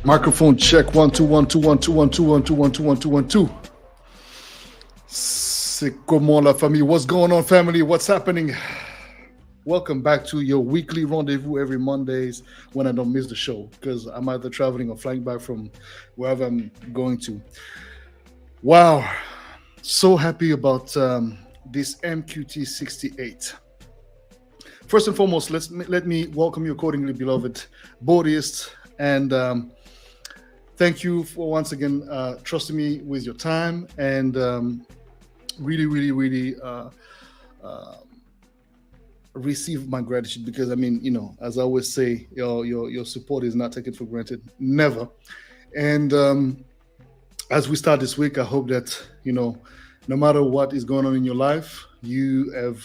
Microphone check 1 2 1 2 1 2 1 2 1 2 1 2 1 2 1 2. C'est comment la famille? What's going on, family? What's happening? Welcome back to your weekly rendezvous every Mondays when I don't miss the show because I'm either traveling or flying back from wherever I'm going to. Wow, so happy about this MQT 68. First and foremost, let me welcome you accordingly, beloved Bodhists, and thank you for once again trusting me with your time and really receive my gratitude because I mean, you know, as I always say, your support is not taken for granted, never. And as we start this week, I hope that, you know, no matter what is going on in your life, you have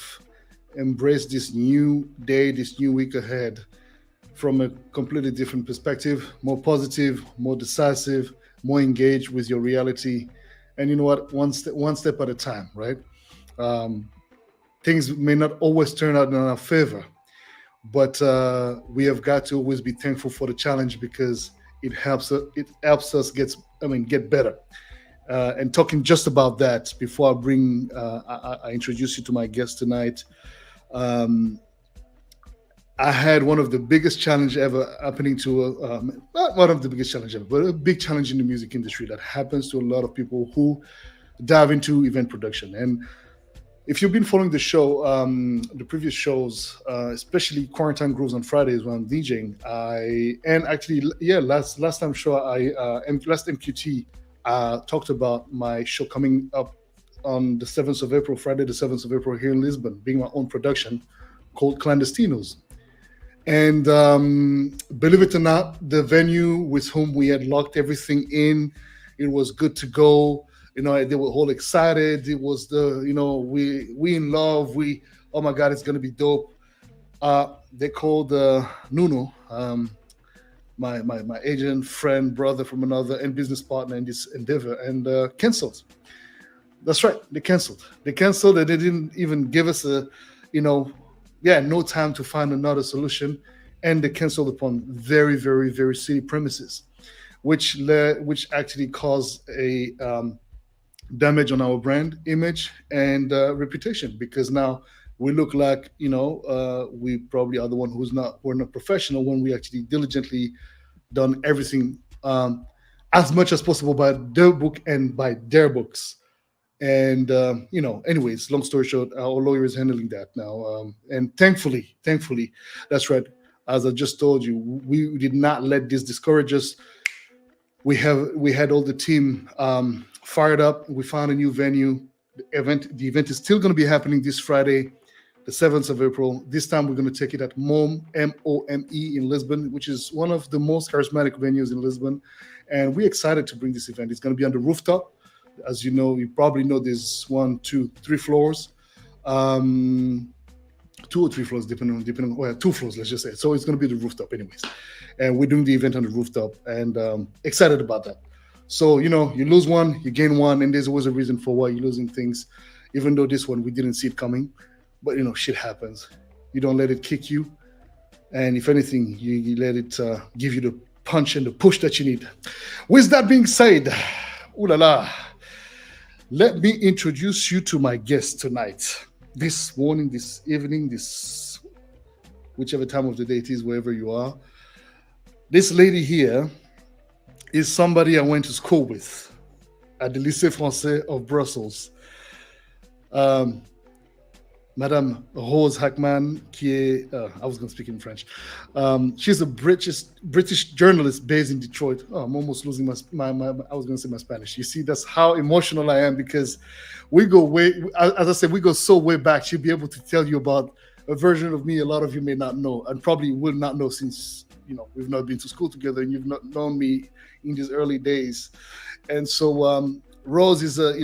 embraced this new day, this new week ahead from a completely different perspective, more positive, more decisive, more engaged with your reality. And you know what, one step at a time, right? Things may not always turn out in our favor, but we have got to always be thankful for the challenge because it helps us get better. And talking just about that, before I introduce you to my guest tonight, I had one of the biggest challenge ever happening to, not one of the biggest challenge ever, but a big challenge in the music industry that happens to a lot of people who dive into event production. And if you've been following the show, the previous shows, especially Quarantine Grooves on Fridays when I'm DJing, last time show last MQT, talked about my show coming up on the 7th of April, Friday the 7th of April here in Lisbon, being my own production called Clandestinos. And believe it or not, the venue with whom we had locked everything in, it was good to go. You know, they were all excited. It was we in love. Oh my God, it's gonna be dope. They called Nuno, my agent, friend, brother from another, and business partner in this endeavor, and canceled. That's right, they canceled. They canceled, and they didn't even give us no time to find another solution, and they canceled upon very, very, very city premises, which actually caused a damage on our brand image and reputation, because now we look like we probably are the one we're not professional when we actually diligently done everything as much as possible by their book and by their books. And anyways, long story short, our lawyer is handling that now, and thankfully, that's right, as I just told you, we did not let this discourage us. We had all the team fired up. We found a new venue. The event is still going to be happening this Friday, the 7th of April. This time we're going to take it at MOME, M-O-M-E, in Lisbon, which is one of the most charismatic venues in Lisbon. And we're excited to bring this event. It's going to be on the rooftop. As you know, you probably know there's 1, 2, 3 floors, 2 or 3 floors, depending on 2 floors, let's just say. So it's going to be the rooftop anyways. And we're doing the event on the rooftop, and excited about that. So, you lose one, you gain one, and there's always a reason for why you're losing things, even though this one, we didn't see it coming. But, shit happens. You don't let it kick you. And if anything, you let it give you the punch and the push that you need. With that being said, ooh la la, let me introduce you to my guest tonight. This morning, this evening, this whichever time of the day it is, wherever you are. This lady here is somebody I went to school with at the Lycée Français of Brussels. Madame Rose Hackman, I was going to speak in French. She's a British journalist based in Detroit. Oh, I'm almost losing my I was going to say my Spanish. You see, that's how emotional I am, because we go as I said, we go so way back. She'll be able to tell you about a version of me a lot of you may not know, and probably will not know, since we've not been to school together and you've not known me in these early days. And so Rose is a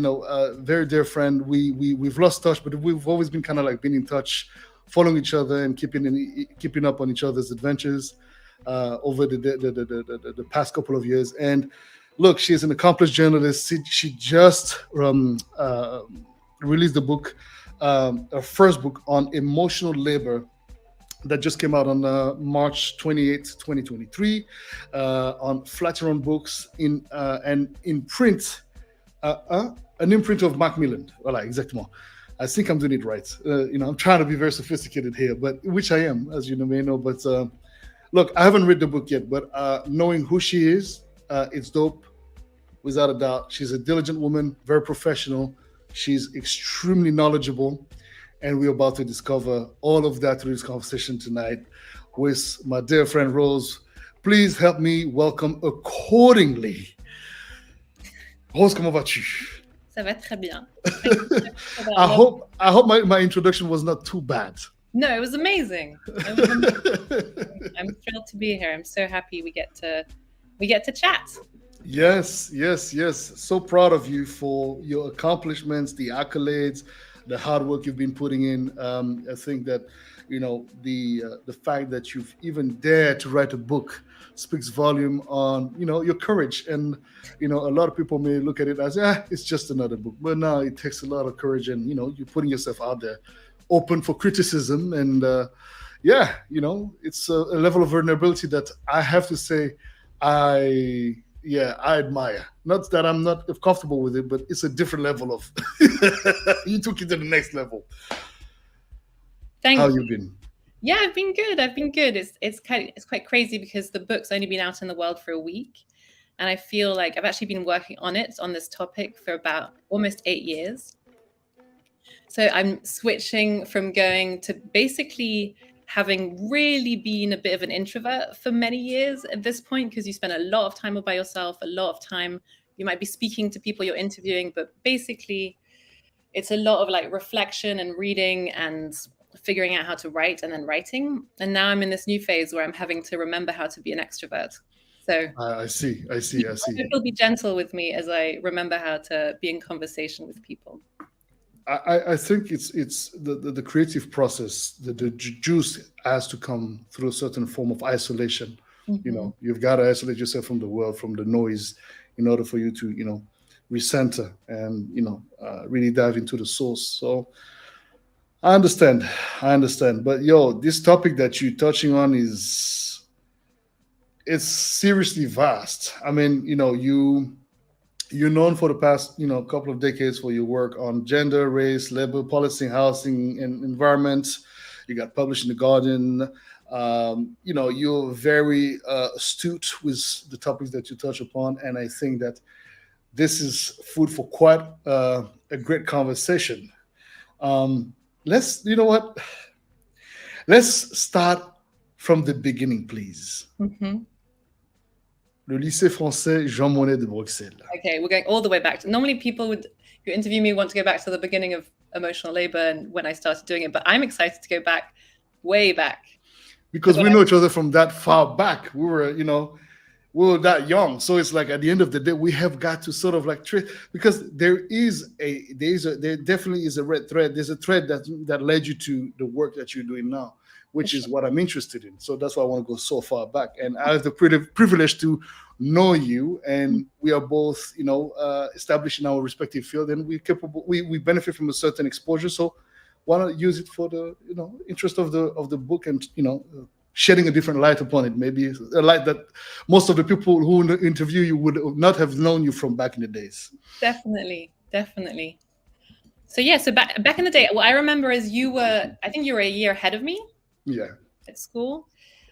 very dear friend. We've lost touch, but we've always been kind of like been in touch, following each other and keeping up on each other's adventures over the past couple of years. And look, she's an accomplished journalist. She just released the book, her first book on emotional labor that just came out on March 28th, 2023, on Flatiron Books and in print, an imprint of Macmillan. Voilà, exactement. I think I'm doing it right. I'm trying to be very sophisticated here, but which I am, as you may know. But look, I haven't read the book yet, but knowing who she is, it's dope, without a doubt. She's a diligent woman, very professional. She's extremely knowledgeable. And we're about to discover all of that through this conversation tonight with my dear friend Rose. Please help me welcome accordingly. Rose, comment vas-tu? Ça va très bien. I hope my introduction was not too bad. No, it was amazing. I'm thrilled to be here. I'm so happy we get to chat. Yes. So proud of you for your accomplishments, the accolades, the hard work you've been putting in. I think that the fact that you've even dared to write a book speaks volume on your courage. And a lot of people may look at it as it's just another book, but no, it takes a lot of courage, and you're putting yourself out there, open for criticism, and it's a level of vulnerability that I have to say I admire. Not that I'm not comfortable with it, but it's a different level of you took it to the next level. Thanks. How you been? Yeah, I've been good. It's quite crazy because the book's only been out in the world for a week, and I feel like I've actually been working on this topic for about almost 8 years. So I'm switching from going to basically having really been a bit of an introvert for many years at this point, because you spend a lot of time all by yourself, a lot of time you might be speaking to people you're interviewing, but basically it's a lot of like reflection and reading and figuring out how to write and then writing. And now I'm in this new phase where I'm having to remember how to be an extrovert. So I see. People be gentle with me as I remember how to be in conversation with people. I think it's the creative process. The juice has to come through a certain form of isolation. Mm-hmm. You've got to isolate yourself from the world, from the noise, in order for you to recenter and really dive into the source. So I understand. But this topic that you're touching on it's seriously vast. I mean, you're known for the past, couple of decades for your work on gender, race, labor, policy, housing, and environment. You got published in The Guardian. You're very astute with the topics that you touch upon, and I think that this is food for quite a great conversation. Let's start from the beginning, please. Mm-hmm. Le lycée français Jean Monnet de Bruxelles. Okay, we're going all the way back. Normally people who interview me want to go back to the beginning of emotional labor and when I started doing it, but I'm excited to go back, way back. Because we know each other from that far back. We were that young. So it's like at the end of the day, we have got to sort of like because there definitely is a red thread. There's a thread that led you to the work that you're doing now, which is what I'm interested in. So that's why I want to go so far back. And I have the privilege to know you, and we are both, established in our respective field, and we benefit from a certain exposure. So why not use it for the, interest of the book and, shedding a different light upon it, maybe a light that most of the people who interview you would not have known you from back in the days. Definitely. So back in the day, what I remember is I think you were a year ahead of me. Yeah. At school.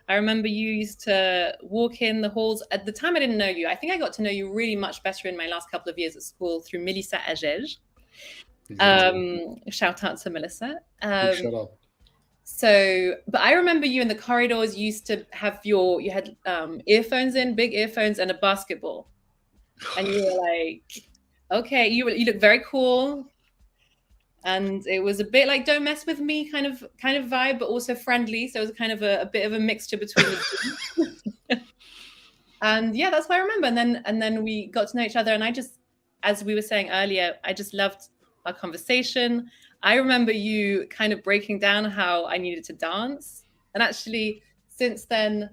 I remember you used to walk in the halls. At the time, I didn't know you. I think I got to know you really much better in my last couple of years at school through Melissa Agege. Shout out to Melissa. Shout out. So, but I remember you in the corridors. You used to have you had earphones in, big earphones, and a basketball. And you were like, okay, you look very cool. And it was a bit like "don't mess with me" kind of vibe, but also friendly. So it was kind of a bit of a mixture between the two. And yeah, that's what I remember. And then we got to know each other. And I just, as we were saying earlier, I just loved our conversation. I remember you kind of breaking down how I needed to dance. And actually, since then,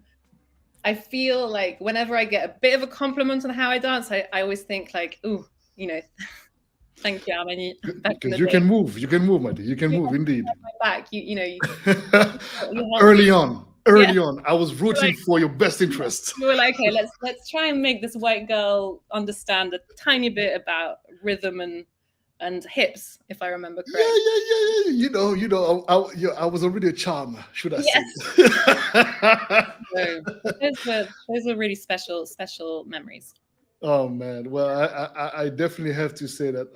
I feel like whenever I get a bit of a compliment on how I dance, I always think like, ooh, Thank you, Armani. Because you can move, my dear. You can move, indeed. My back, you Early on, I was You're rooting like, for your best interests. we were like, okay, let's try and make this white girl understand a tiny bit about rhythm and hips, if I remember correctly. Yeah. I was already a charm, should I say? So those were really special memories. Oh man, well, I definitely have to say that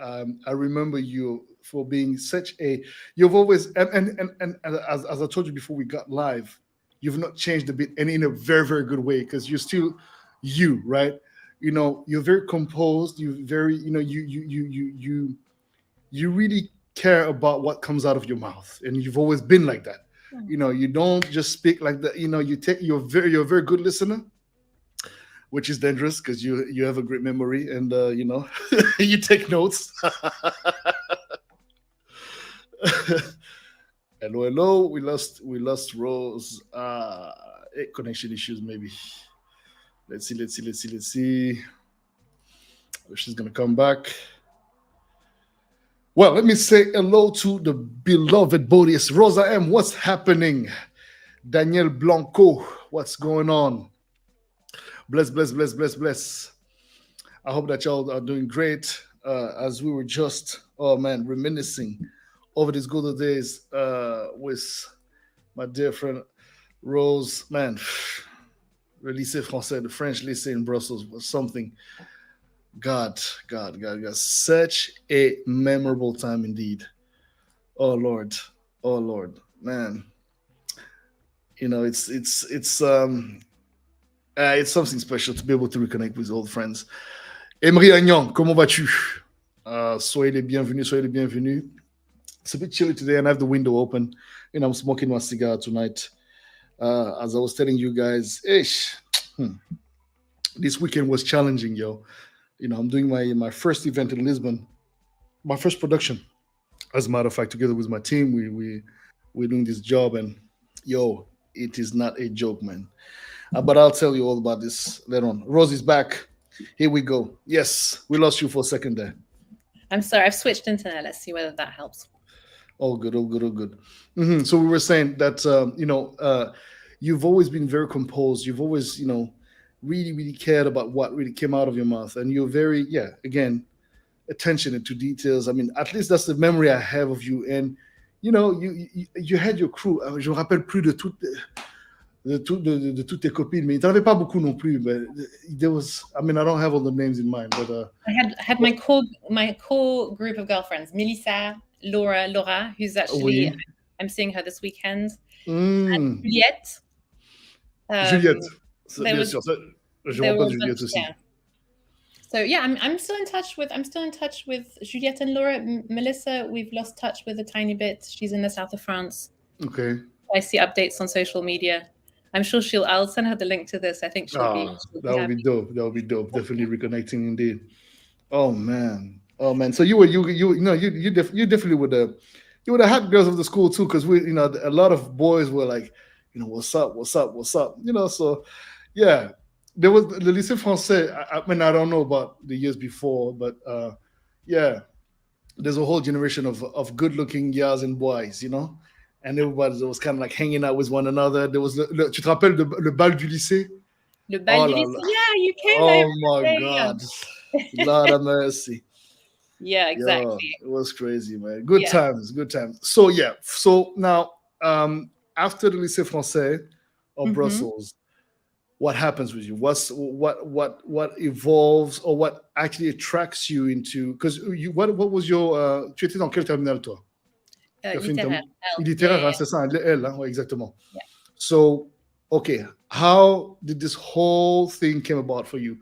I remember you for being such a. You've always and as I told you before we got live, you've not changed a bit, and in a very very good way because you're still you, right? You're very composed. You very you really care about what comes out of your mouth, and you've always been like that. You don't just speak like that. You're a very good listener, which is dangerous because you have a great memory, and you take notes. Hello. We lost Rose. Connection issues maybe. Let's see. She's gonna come back. Well, let me say hello to the beloved Boddhi. Rosa M. What's happening? Daniel Blanco. What's going on? Bless. I hope that y'all are doing great. As we were just, reminiscing over these good old days with my dear friend Rose. Man, le lycée français, the French lycée in Brussels was something. God. Such a memorable time indeed. Oh Lord, man. It's something special to be able to reconnect with old friends. Emery Agnon, comment vas-tu? Soyez les bienvenus. It's a bit chilly today, and I have the window open. I'm smoking my cigar tonight. As I was telling you guys, this weekend was challenging, yo. I'm doing my first event in Lisbon, my first production. As a matter of fact, together with my team, we're doing this job, and it is not a joke, man. But I'll tell you all about this later on. Rosie's back. Here we go. Yes, we lost you for a second there. I'm sorry, I've switched internet. Let's see whether that helps. All good. Mm-hmm. So we were saying that you've always been very composed. You've always really really cared about what really came out of your mouth, and you're very again attention to details. I mean, at least that's the memory I have of you. And you had your crew. Je me rappelle plus de toutes tes copines, mais t'en avais pas beaucoup non plus. But there was, I don't have all the names in mind, but I had my core group of girlfriends: Melissa, Laura, who's actually I'm seeing her this weekend, and Juliette. Juliette. Bien sûr, je rappelle Juliette aussi. Yeah. So I'm still in touch with Juliette and Laura. Melissa, we've lost touch with a tiny bit. She's in the south of France. Okay. I see updates on social media. I'm sure I'll send her the link to this. I think she'll be that would be dope. That would be dope. Definitely reconnecting indeed. Oh man. So you definitely were the hot girls of the school too, because a lot of boys were like, what's up? So yeah. There was the lycée français. I don't know about the years before, but there's a whole generation of good-looking girls and boys, and everybody was kind of like hanging out with one another. There was tu te rappelles le bal du lycée? Le bal du lycée. Yeah, you came. Oh my God, Lord have mercy. Yeah, exactly. It was crazy, man. Good times. So now after the lycée français of Brussels, what happens with you? What evolves, or what actually attracts you into? Because what was your tu étais dans quel terminal toi? Littéraire, c'est ça, L, hein? Ouais, exactement. Yeah. So, okay, how did this whole thing came about for you?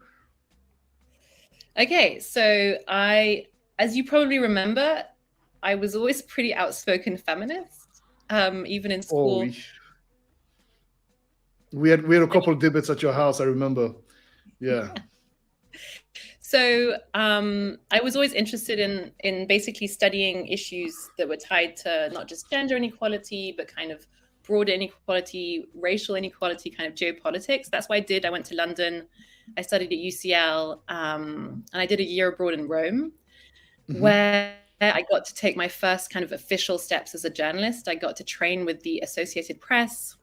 Okay, so as you probably remember, I was always pretty outspoken feminist, even in school. We had a couple of debates at your house, I remember. Yeah. So I was always interested in basically studying issues that were tied to not just gender inequality, but kind of broader inequality, racial inequality, kind of geopolitics. That's what I did. I went to London. I studied at UCL, and I did a year abroad in Rome. where I got to take my first kind of official steps as a journalist. I got to train with the Associated Press,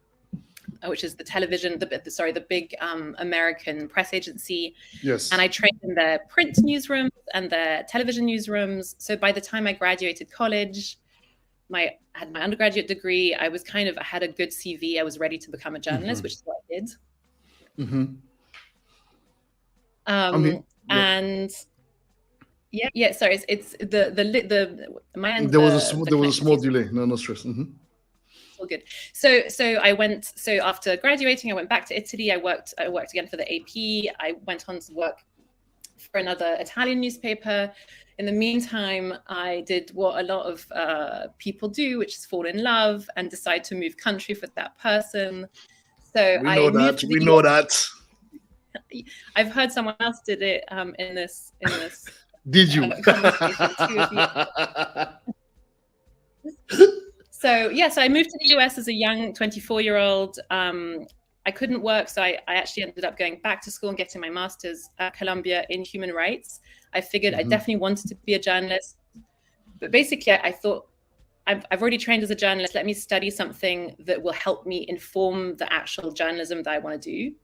which is the television, the big American press agency. Yes. And I trained in their print newsrooms and their television newsrooms. So by the time I graduated college, I had my undergraduate degree. I had a good CV. I was ready to become a journalist, which is what I did. And yeah. Sorry, it's my end. There was a small delay. No stress. All good. So after graduating, I went back to Italy. I worked again for the AP. I went on to work for another Italian newspaper. In the meantime, I did what a lot of people do, which is fall in love and decide to move country for that person. So we know that. I've heard someone else did it in this. Did you? So I moved to the US as a young 24-year-old. I couldn't work, so I actually ended up going back to school and getting my master's at Columbia in human rights. I figured I definitely wanted to be a journalist, but basically I thought, I've already trained as a journalist. Let me study something that will help me inform the actual journalism that I want to do.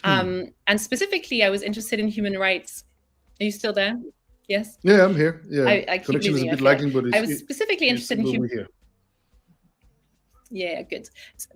And specifically, I was interested in human rights. Are you still there? Yes. Yeah, I'm here. Yeah, I keep connection is a bit losing. lagging, but I was specifically interested in human. Here. Yeah, good.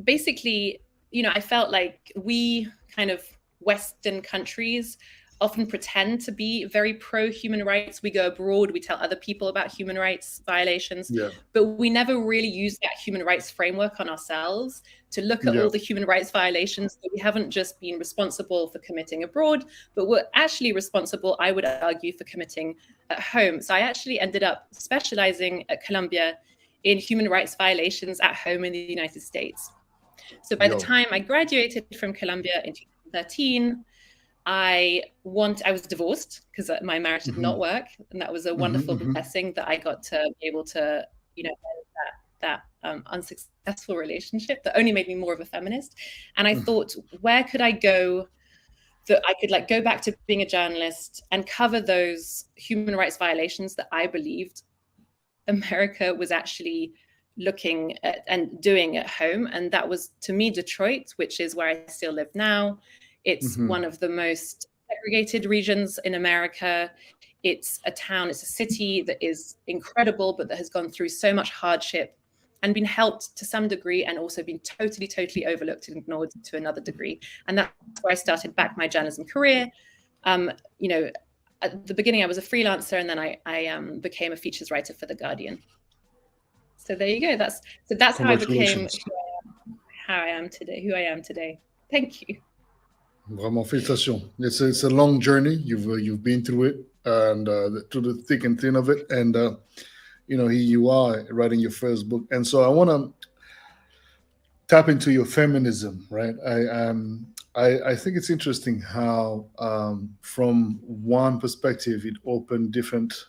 Basically, I felt like we kind of Western countries often pretend to be very pro-human rights. We go abroad, we tell other people about human rights violations, but we never really use that human rights framework on ourselves to look at all the human rights violations that we haven't just been responsible for committing abroad, but we're actually responsible, I would argue, for committing at home. So I actually ended up specializing at Columbia in human rights violations at home in the United States. So by the time I graduated from Columbia in 2013, I was divorced because my marriage did not work, and that was a wonderful blessing that I got to be able to, end that unsuccessful relationship that only made me more of a feminist. And I thought, where could I go that I could go back to being a journalist and cover those human rights violations that I believed America was actually looking at and doing at home. And that was, to me, Detroit, which is where I still live now. It's one of the most segregated regions in America. It's a town, it's a city that is incredible, but that has gone through so much hardship and been helped to some degree, and also been totally overlooked and ignored to another degree. And that's where I started back my journalism career. At the beginning, I was a freelancer, and then I became a features writer for The Guardian. So there you go. That's how I became who I am today. Thank you. Vraiment, félicitations. It's a long journey. You've been through it, and through the thick and thin of it, and here you are writing your first book. And so I want to tap into your feminism, right? I think it's interesting how, from one perspective, it opened different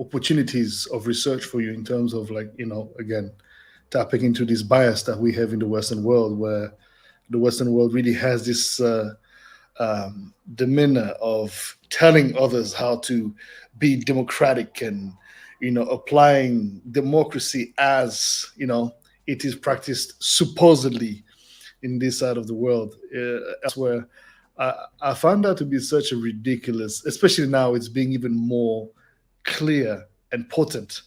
opportunities of research for you in terms of again, tapping into this bias that we have in the Western world, where the Western world really has this demeanor of telling others how to be democratic and, applying democracy as, it is practiced supposedly in this side of the world. That's where I found that to be such a ridiculous, especially now it's being even more clear and potent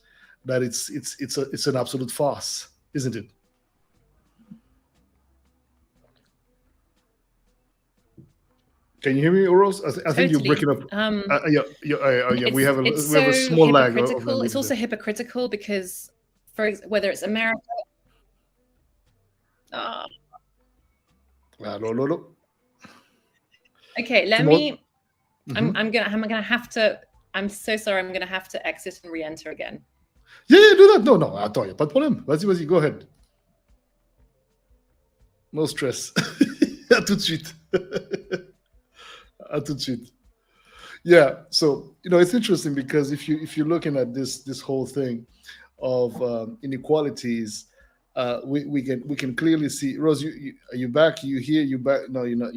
that it's an absolute farce, isn't it? Can you hear me, Rose? I think you're breaking up. We have a small lag. It's also hypocritical because, whether it's America. Okay, let me. I'm gonna have to. I'm so sorry. I'm gonna have to exit and re-enter again. Yeah, do that. No, attends, y a pas de problème. Vas-y, go ahead. No stress. À tout de suite. Yeah, so it's interesting because if you're looking at this whole thing of inequalities, we can clearly see. Rose, are you back? You here? You back? No, you're not.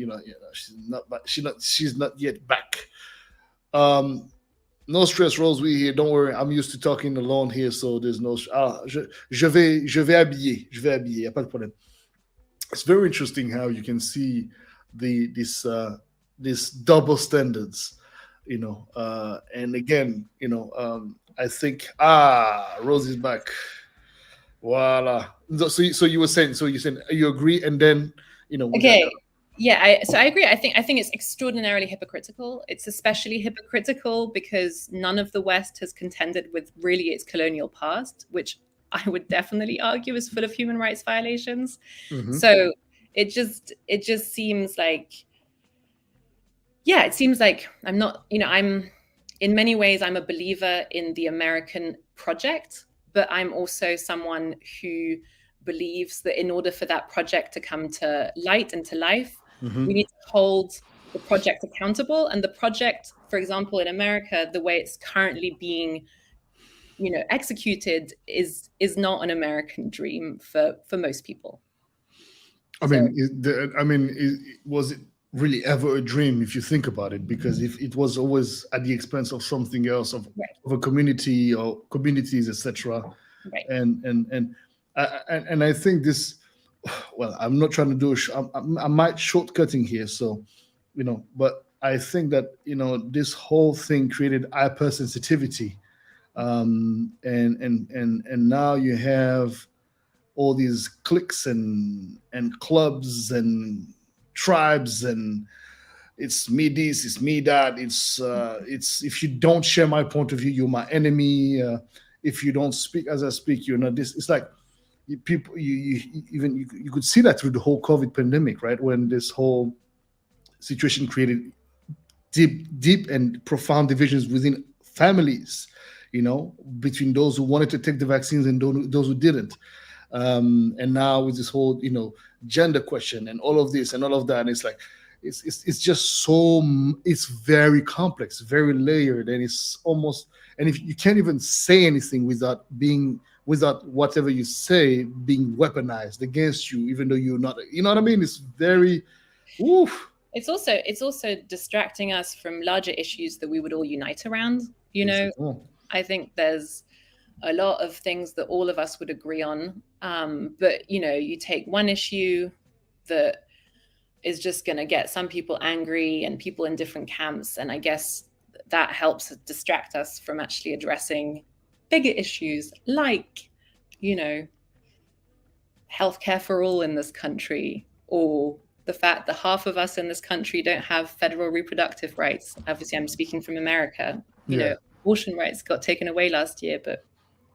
She's not back. She's not yet back. No stress, Rose. We here. Don't worry. I'm used to talking alone here, so there's no. Je vais habiller. Je vais habiller. Y a pas de problème. It's very interesting how you can see this double standards, and again, I think Rose is back. Voila. So you were saying, you agree, and then Okay. Yeah, so I agree. I think it's extraordinarily hypocritical. It's especially hypocritical because none of the West has contended with really its colonial past, which I would definitely argue is full of human rights violations. Mhm. So it just seems like, yeah, it seems like I'm not, I'm in many ways I'm a believer in the American project, but I'm also someone who believes that in order for that project to come to light and to life, we need to hold the project accountable. And the project, for example, in America, the way it's currently being, executed is not an American dream for most people. Was it really ever a dream if you think about it? Because if it was always at the expense of something else, of a community or communities, etc. Right. And I think this. Well, I'm not trying to do. I might shortcutting here, so but I think that this whole thing created hypersensitivity, and now you have all these cliques and clubs and tribes, and it's me this, it's me that. It's if you don't share my point of view, you're my enemy. If you don't speak as I speak, you're not this. It's like you could see that through the whole COVID pandemic, right? When this whole situation created deep and profound divisions within families, between those who wanted to take the vaccines and those who didn't. And now with this whole, gender question and all of this and all of that, and it's like, it's just so, it's very complex, very layered, and it's almost, and if you can't even say anything without whatever you say being weaponized against you, even though you're not, you know what I mean? It's very, oof. It's also distracting us from larger issues that we would all unite around. I think there's a lot of things that all of us would agree on. But, you take one issue that is just going to get some people angry and people in different camps. And I guess that helps distract us from actually addressing bigger issues like, healthcare for all in this country, or the fact that half of us in this country don't have federal reproductive rights. Obviously, I'm speaking from America. Abortion rights got taken away last year, but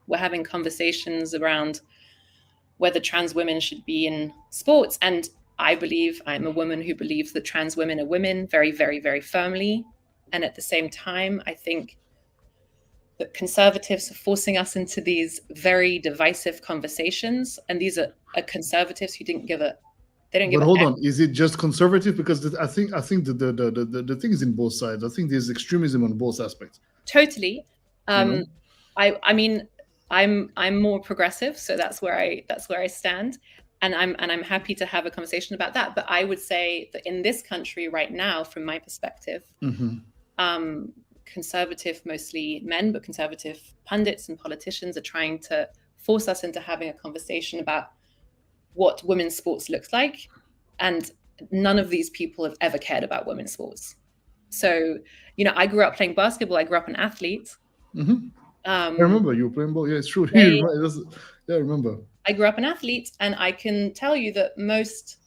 we're having conversations around whether trans women should be in sports. And I'm a woman who believes that trans women are women very, very, very firmly. And at the same time, I think that conservatives are forcing us into these very divisive conversations. And these are conservatives who didn't give a, they don't give But hold on, is it just conservative? Because I think the thing is in both sides. I think there's extremism on both aspects. Totally. I mean, I'm more progressive, so that's where I stand, and I'm happy to have a conversation about that. But I would say that in this country right now, from my perspective, conservative, mostly men, but conservative pundits and politicians are trying to force us into having a conversation about what women's sports looks like, and none of these people have ever cared about women's sports. So, I grew up playing basketball. I grew up an athlete. I remember you were playing ball. Yeah, it's true. I remember. I grew up an athlete, and I can tell you that most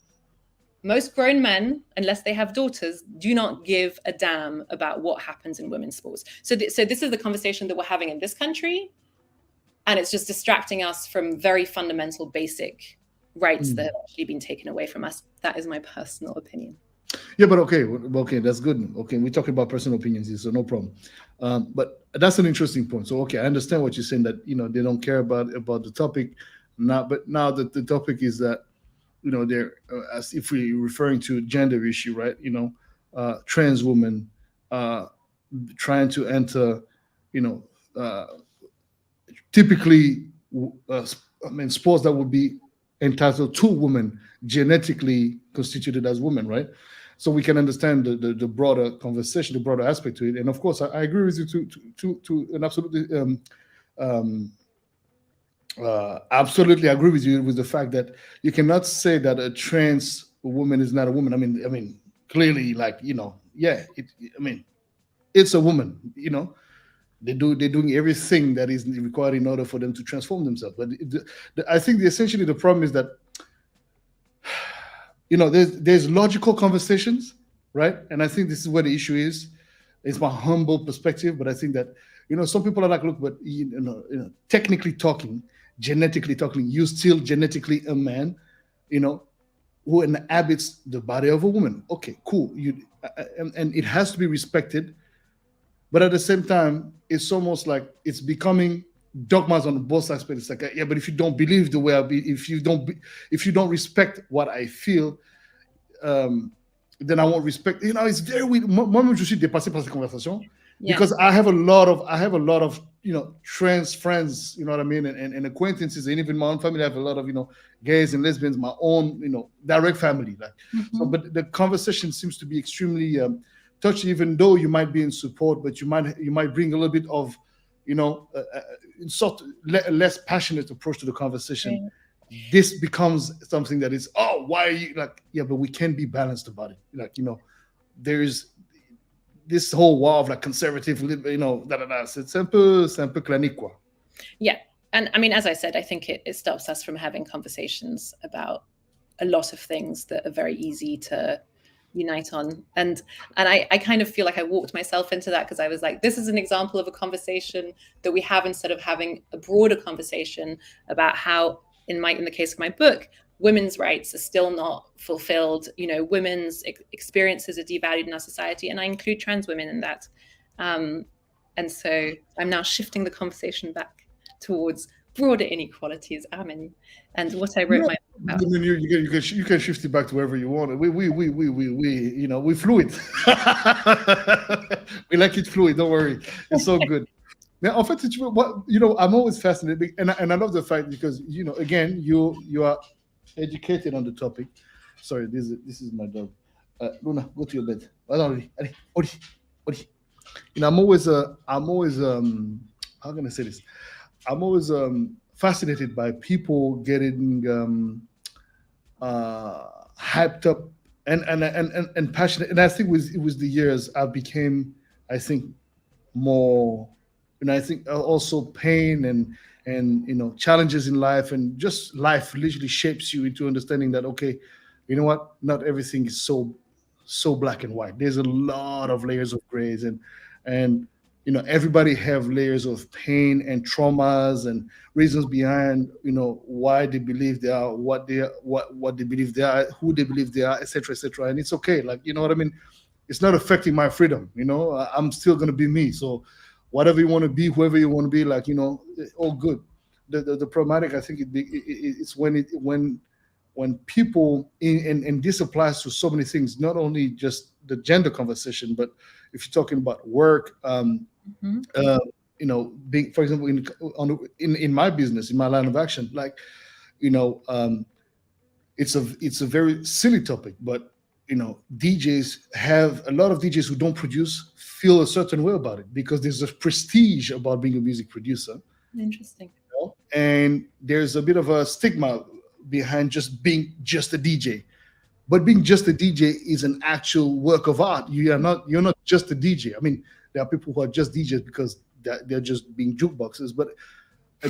grown men, unless they have daughters, do not give a damn about what happens in women's sports. So this is the conversation that we're having in this country, and it's just distracting us from very fundamental, basic rights that have actually been taken away from us. That is my personal opinion. Yeah, but okay, that's good. Okay, we're talking about personal opinions here, so no problem. But that's an interesting point. So, okay, I understand what you're saying, that they don't care about the topic now. But now that the topic is that they're as if we're referring to gender issue, right? Trans women trying to enter, typically, sports that would be entitled to women, genetically constituted as women, right? so we can understand the broader conversation, the broader aspect to it. And of course, I agree with you to an absolutely agree with you with the fact that you cannot say that a trans woman is not a woman. I mean, clearly, like, yeah, I mean, it's a woman. They're doing everything that is required in order for them to transform themselves. But I think essentially the problem is that there's logical conversations, right? And I think this is where the issue is. It's my humble perspective, but I think that some people are like, look, but technically talking, genetically talking, you still genetically a man, who inhabits the body of a woman. Okay, cool. And it has to be respected. But at the same time, it's almost like it's becoming dogmas on both sides. But it's like, yeah, but if you don't believe the way I be, if you don't respect what I feel, then I won't respect. It's very weird. Moi, je suis dépassé par cette conversation because I have a lot of trans friends, you know what I mean, and acquaintances, and even my own family. I have a lot of gays and lesbians, my own direct family. Like, so, but the conversation seems to be extremely touchy, even though you might be in support, but you might bring a little bit of less passionate approach to the conversation. This becomes something that is, oh, why are you like, yeah, but we can be balanced about it. Like, there's this whole wall of like conservative, c'est un peu clanique, quoi. Yeah. And I mean, as I said, I think it stops us from having conversations about a lot of things that are very easy to unite on. And I kind of feel like I walked myself into that because I was like, this is an example of a conversation that we have instead of having a broader conversation about how, in the case of my book, women's rights are still not fulfilled. Women's experiences are devalued in our society, and I include trans women in that. And so I'm now shifting the conversation back towards broader inequalities. Amen. And what I wrote my book about. You can shift it back to wherever you want. We fluid. We like it fluid. Don't worry, it's so good. Now, en fait, I'm always fascinated, and I love the fact because again, you are educated on the topic. Sorry, this is my dog. Luna, go to your bed. Allez, Odi. I'm always how can I say this? I'm always fascinated by people getting hyped up and passionate. And I think it was the years I became, I think, more. And I think also pain and challenges in life, and just life literally shapes you into understanding that, okay, you know what, not everything is so black and white. There's a lot of layers of grays, and everybody have layers of pain and traumas and reasons behind why they believe they are what they believe they are, who they believe they are, etc., etc. And it's okay, like, you know what I mean, it's not affecting my freedom. I'm still going to be me. So whatever you want to be, whoever you want to be, like, all good. The problematic, I think, it's when people and this applies to so many things, not only just the gender conversation, but if you're talking about work, being, for example, in my business, in my line of action, like, it's a very silly topic, but DJs have a lot of DJs who don't produce feel a certain way about it because there's a prestige about being a music producer. Interesting. And there's a bit of a stigma behind just being just a DJ. But being just a DJ is an actual work of art. You're not just a DJ. I mean, there are people who are just DJs because they're just being jukeboxes. But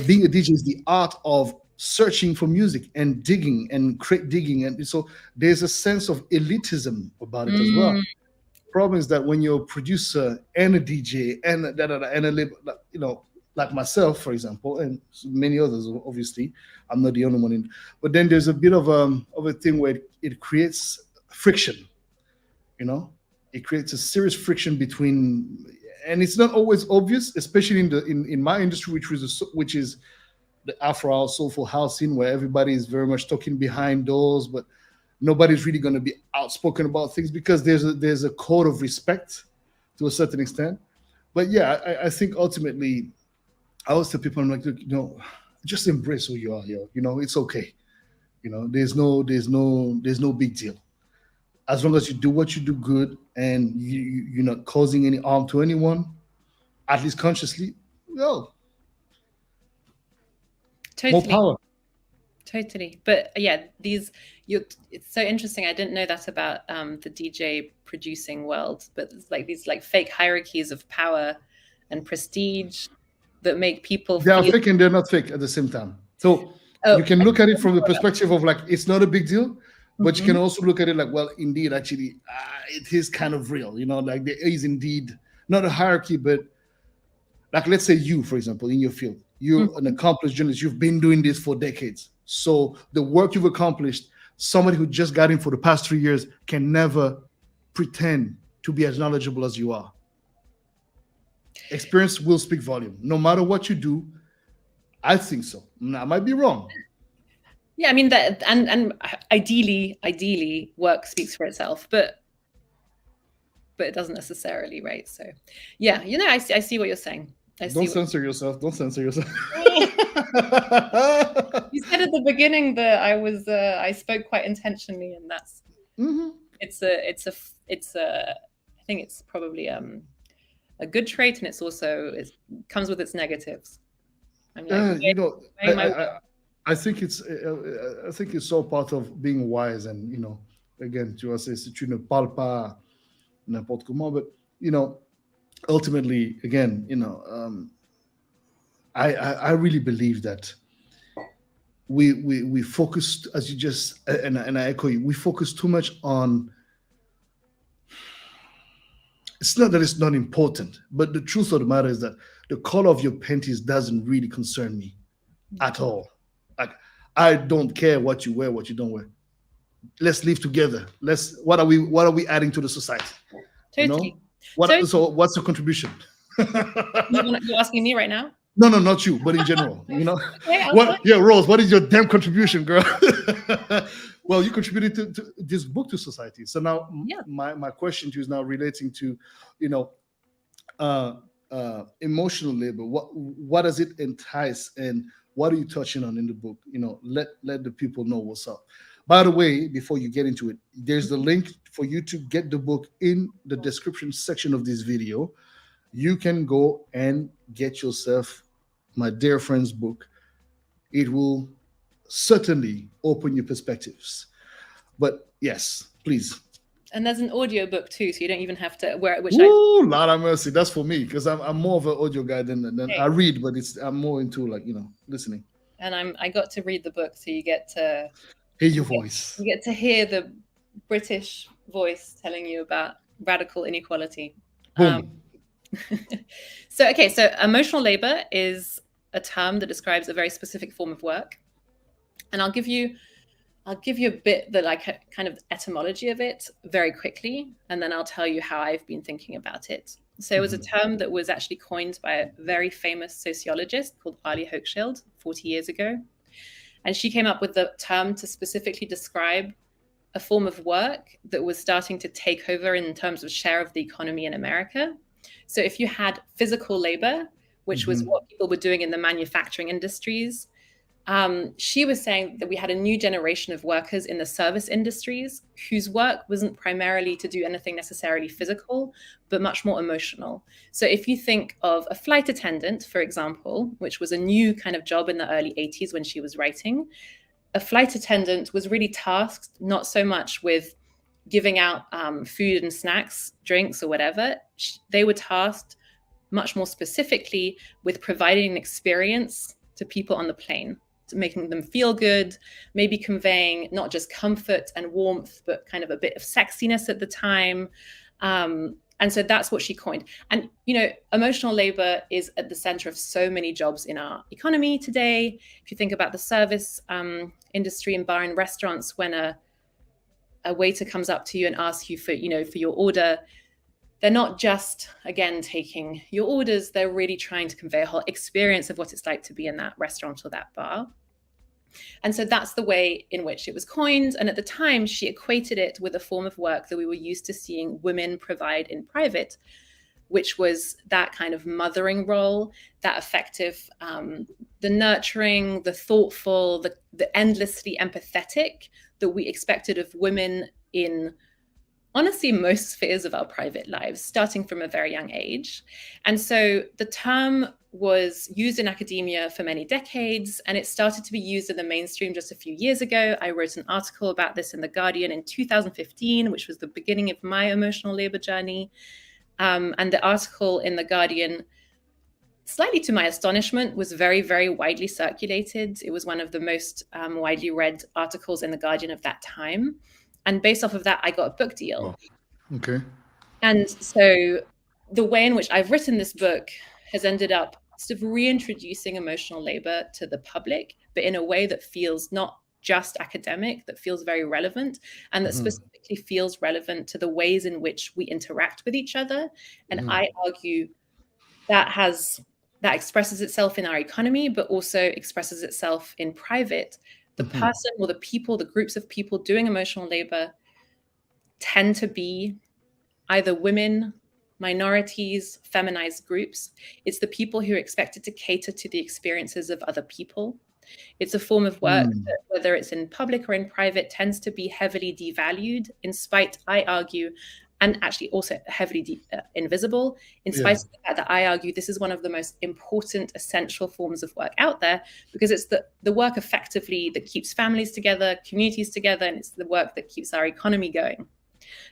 being a DJ is the art of searching for music and digging and digging. And so there's a sense of elitism about it as well. Problem is that when you're a producer and a DJ and a label, like myself, for example, and many others, obviously, I'm not the only one but then there's a bit of a thing where it creates friction. It creates a serious friction between, and it's not always obvious, especially in my industry, which is the Afro house, soulful house scene, where everybody is very much talking behind doors, but nobody's really going to be outspoken about things because there's a code of respect to a certain extent. But yeah, I think ultimately, I always tell people, I'm like, just embrace who you are here. It's okay. There's no big deal. as long as you do what you do good and you're not causing any harm to anyone, at least consciously, well, Totally. more power. Totally. But yeah, it's so interesting. I didn't know that about the DJ producing world, but it's like these like fake hierarchies of power and prestige that make people They are feel fake and they're not fake at the same time. So you can look at it from the perspective of like, it's not a big deal, but you can also look at it like, well, indeed, actually, it is kind of real, you know, like there is indeed not a hierarchy, but like, let's say you, for example, in your field, you're an accomplished journalist, you've been doing this for decades. So the work you've accomplished, somebody who just got in for the past 3 years can never pretend to be as knowledgeable as you are. Experience will speak volume. No matter what you do, I think so. I might be wrong. Yeah, I mean that, and ideally, work speaks for itself, but it doesn't necessarily, right? So, yeah, you know, I see what you're saying. Don't censor yourself. Don't censor yourself. You said at the beginning that I spoke quite intentionally, and that's it's a I think it's probably a good trait, and it's also it comes with its negatives. I'm like, you know, I think it's all part of being wise, and you know, again, tu vois, si tu ne parles pas n'importe comment, but you know, ultimately, again, you know, I really believe that we focused, as you just and I echo you, we focus too much on. It's not that it's not important, but the truth of the matter is that the color of your panties doesn't really concern me at all. Like, I don't care what you wear, what you don't wear. Let's live together. What are we adding to the society? Totally. You know? So what's the contribution? You're asking me right now? No, not you, but in general, you know. Okay, Rose, what is your damn contribution, girl? Well, you contributed to this book to society. So now my question to you is now relating to, you know, emotional labor. What does it entice, and what are you touching on in the book? You know, let the people know what's up. By the way, before you get into it, there's the link for you to get the book in the description section of this video. You can go and get yourself my dear friend's book. It will certainly open your perspectives. But yes, please. And there's an audio book too, so you don't even have to wear it. Lord have mercy. That's for me, because I'm more of an audio guy than I read, but I'm more into, like, you know, listening. And I got to read the book, so you get to hear your voice. You get to hear the British voice telling you about radical inequality. Boom. So emotional labor is a term that describes a very specific form of work, and I'll give you a bit the kind of etymology of it very quickly, and then I'll tell you how I've been thinking about it. So it was a term that was actually coined by a very famous sociologist called Ali Hochschild 40 years ago, and she came up with the term to specifically describe a form of work that was starting to take over in terms of share of the economy in America. So if you had physical labor, which was what people were doing in the manufacturing industries, she was saying that we had a new generation of workers in the service industries whose work wasn't primarily to do anything necessarily physical, but much more emotional. So if you think of a flight attendant, for example, which was a new kind of job in the early 80s when she was writing, a flight attendant was really tasked not so much with giving out food and snacks, drinks, or whatever. They were tasked much more specifically with providing an experience to people on the plane, to making them feel good, maybe conveying not just comfort and warmth, but kind of a bit of sexiness at the time. And so that's what she coined. And, you know, emotional labor is at the center of so many jobs in our economy today. If you think about the service industry in bar and restaurants, when a waiter comes up to you and asks you for your order, they're not just, again, taking your orders, they're really trying to convey a whole experience of what it's like to be in that restaurant or that bar. And so that's the way in which it was coined. And at the time, she equated it with a form of work that we were used to seeing women provide in private, which was that kind of mothering role, that effective, the nurturing, the thoughtful, the endlessly empathetic that we expected of women in honestly most spheres of our private lives, starting from a very young age. And so the term was used in academia for many decades, and it started to be used in the mainstream just a few years ago. I wrote an article about this in The Guardian in 2015, which was the beginning of my emotional labor journey. And the article in The Guardian, slightly to my astonishment, was very, very widely circulated. It was one of the most widely read articles in The Guardian of that time. And based off of that, I got a book deal. Oh, okay. And so the way in which I've written this book has ended up sort of reintroducing emotional labor to the public, but in a way that feels not just academic, that feels very relevant, and that specifically feels relevant to the ways in which we interact with each other. And I argue that expresses itself in our economy, but also expresses itself in private. The person or the people, the groups of people doing emotional labor tend to be either women, minorities, feminized groups. It's the people who are expected to cater to the experiences of other people. It's a form of work that, whether it's in public or in private, tends to be heavily devalued, in spite, I argue, and actually also heavily invisible, in spite of the fact that I argue this is one of the most important, essential forms of work out there, because it's the work effectively that keeps families together, communities together, and it's the work that keeps our economy going.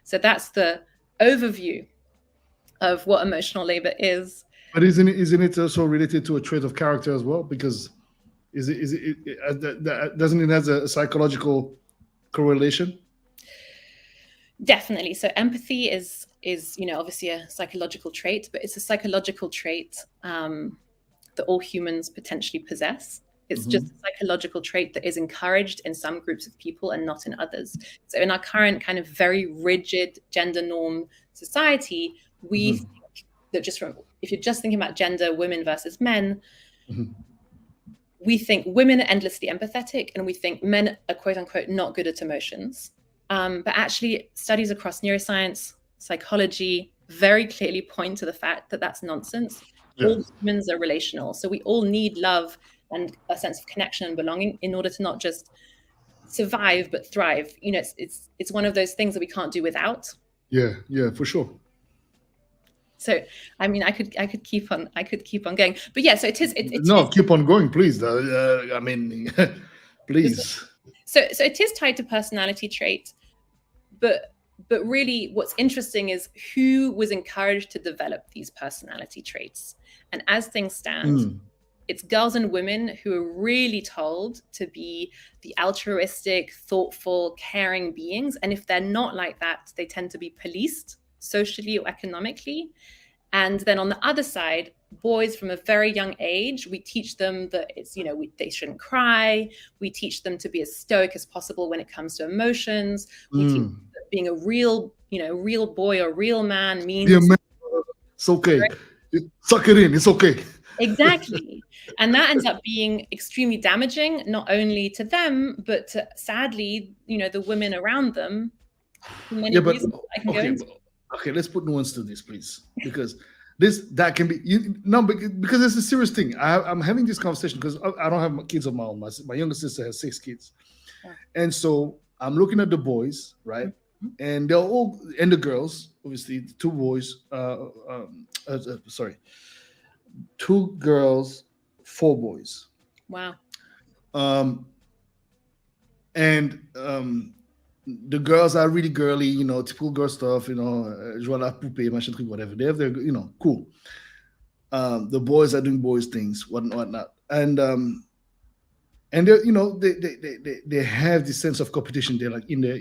So that's the overview of what emotional labor is. But isn't it also related to a trait of character as well? Because doesn't it have a psychological correlation? Definitely. So empathy is obviously a psychological trait, but it's a psychological trait that all humans potentially possess. It's just a psychological trait that is encouraged in some groups of people and not in others. So in our current kind of very rigid gender norm society, we think that if you're just thinking about gender, women versus men, we think women are endlessly empathetic, and we think men are quote unquote not good at emotions. But actually, studies across neuroscience, psychology very clearly point to the fact that that's nonsense. All humans are relational, so we all need love and a sense of connection and belonging in order to not just survive but thrive. It's one of those things that we can't do without. Yeah, for sure. So, I mean, I could keep on going, but yeah. So it is. Keep on going, please. I mean, please. So it is tied to personality trait, but really, what's interesting is who was encouraged to develop these personality traits. And as things stand, it's girls and women who are really told to be the altruistic, thoughtful, caring beings. And if they're not like that, they tend to be policed socially or economically. And then on the other side, boys from a very young age, we teach them that they shouldn't cry. We teach them to be as stoic as possible when it comes to emotions. We teach them that being a real boy or real man means it's okay. Suck it in. It's okay. Exactly. And that ends up being extremely damaging, not only to them, but to, sadly, the women around them. For many reasons I can go into. Okay, let's put nuance to this, please, because that can be because it's a serious thing. I'm having this conversation because I don't have kids of my own. My younger sister has 6 kids, and so I'm looking at the boys, right, and they're all, and the girls, obviously, 2 boys. 2 girls, 4 boys. Wow. The girls are really girly, typical girl stuff, jouer à la poupée, machin truc, whatever. They have their, cool. The boys are doing boys things, whatnot, and they have this sense of competition. They're like in their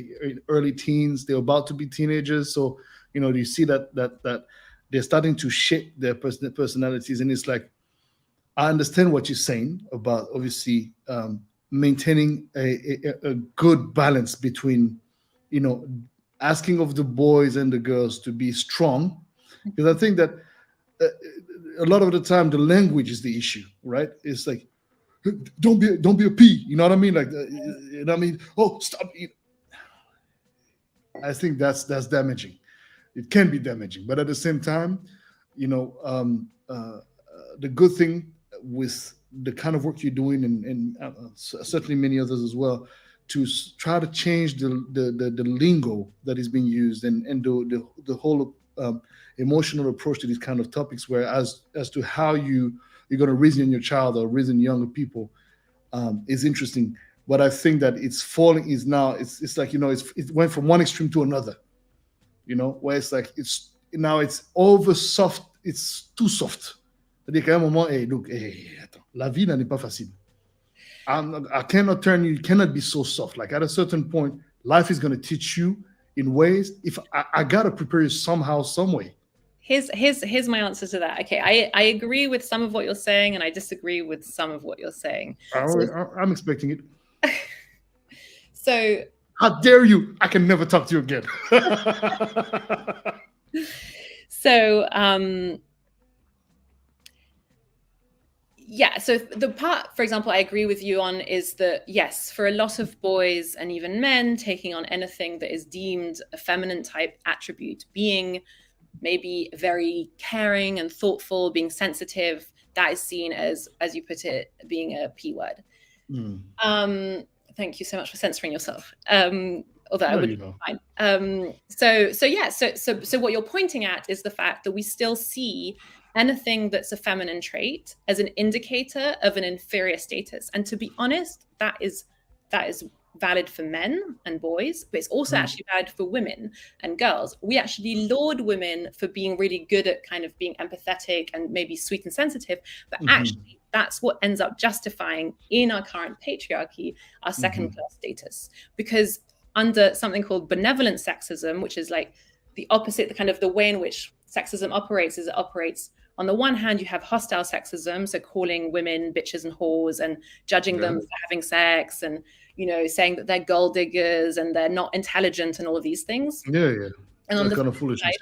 early teens. They're about to be teenagers, so you see that they're starting to shape their personalities, and it's like, I understand what you're saying about obviously maintaining a good balance between, asking of the boys and the girls to be strong, because I think that a lot of the time the language is the issue, right? It's like, don't be a P, you know what I mean? Like, oh, stop. I think that's damaging. It can be damaging, but at the same time, the good thing with the kind of work you're doing, and certainly many others as well, to try to change the lingo that is being used, and the whole emotional approach to these kind of topics, where as to how you're going to reason your child or reason younger people is interesting. But I think that it's falling is now it's like, it went from one extreme to another, where it's like it's over soft, it's too soft. C'est-à-dire qu'à un moment, hey, look, hey, attends, la vie n'est pas facile. I cannot turn you cannot be so soft. Like at a certain point, life is going to teach you in ways. If I got to prepare you somehow, some way. Here's my answer to that. Okay, I agree with some of what you're saying, and I disagree with some of what you're saying. I'm expecting it. So how dare you? I can never talk to you again. So yeah, so the part, for example, I agree with you on is that, yes, for a lot of boys and even men, taking on anything that is deemed a feminine type attribute, being maybe very caring and thoughtful, being sensitive, that is seen as you put it, being a P word. Thank you so much for censoring yourself. Although I would be fine. So what you're pointing at is the fact that we still see anything that's a feminine trait as an indicator of an inferior status. And to be honest, that is valid for men and boys, but it's also actually valid for women and girls. We actually laud women for being really good at kind of being empathetic and maybe sweet and sensitive, but actually that's what ends up justifying in our current patriarchy our second-class status. Because under something called benevolent sexism, which is like the opposite, the kind of the way in which sexism operates is it operates on the one hand, you have hostile sexism, so calling women bitches and whores and judging them for having sex and, saying that they're gold diggers and they're not intelligent and all of these things. Yeah. And on the kind of foolishness,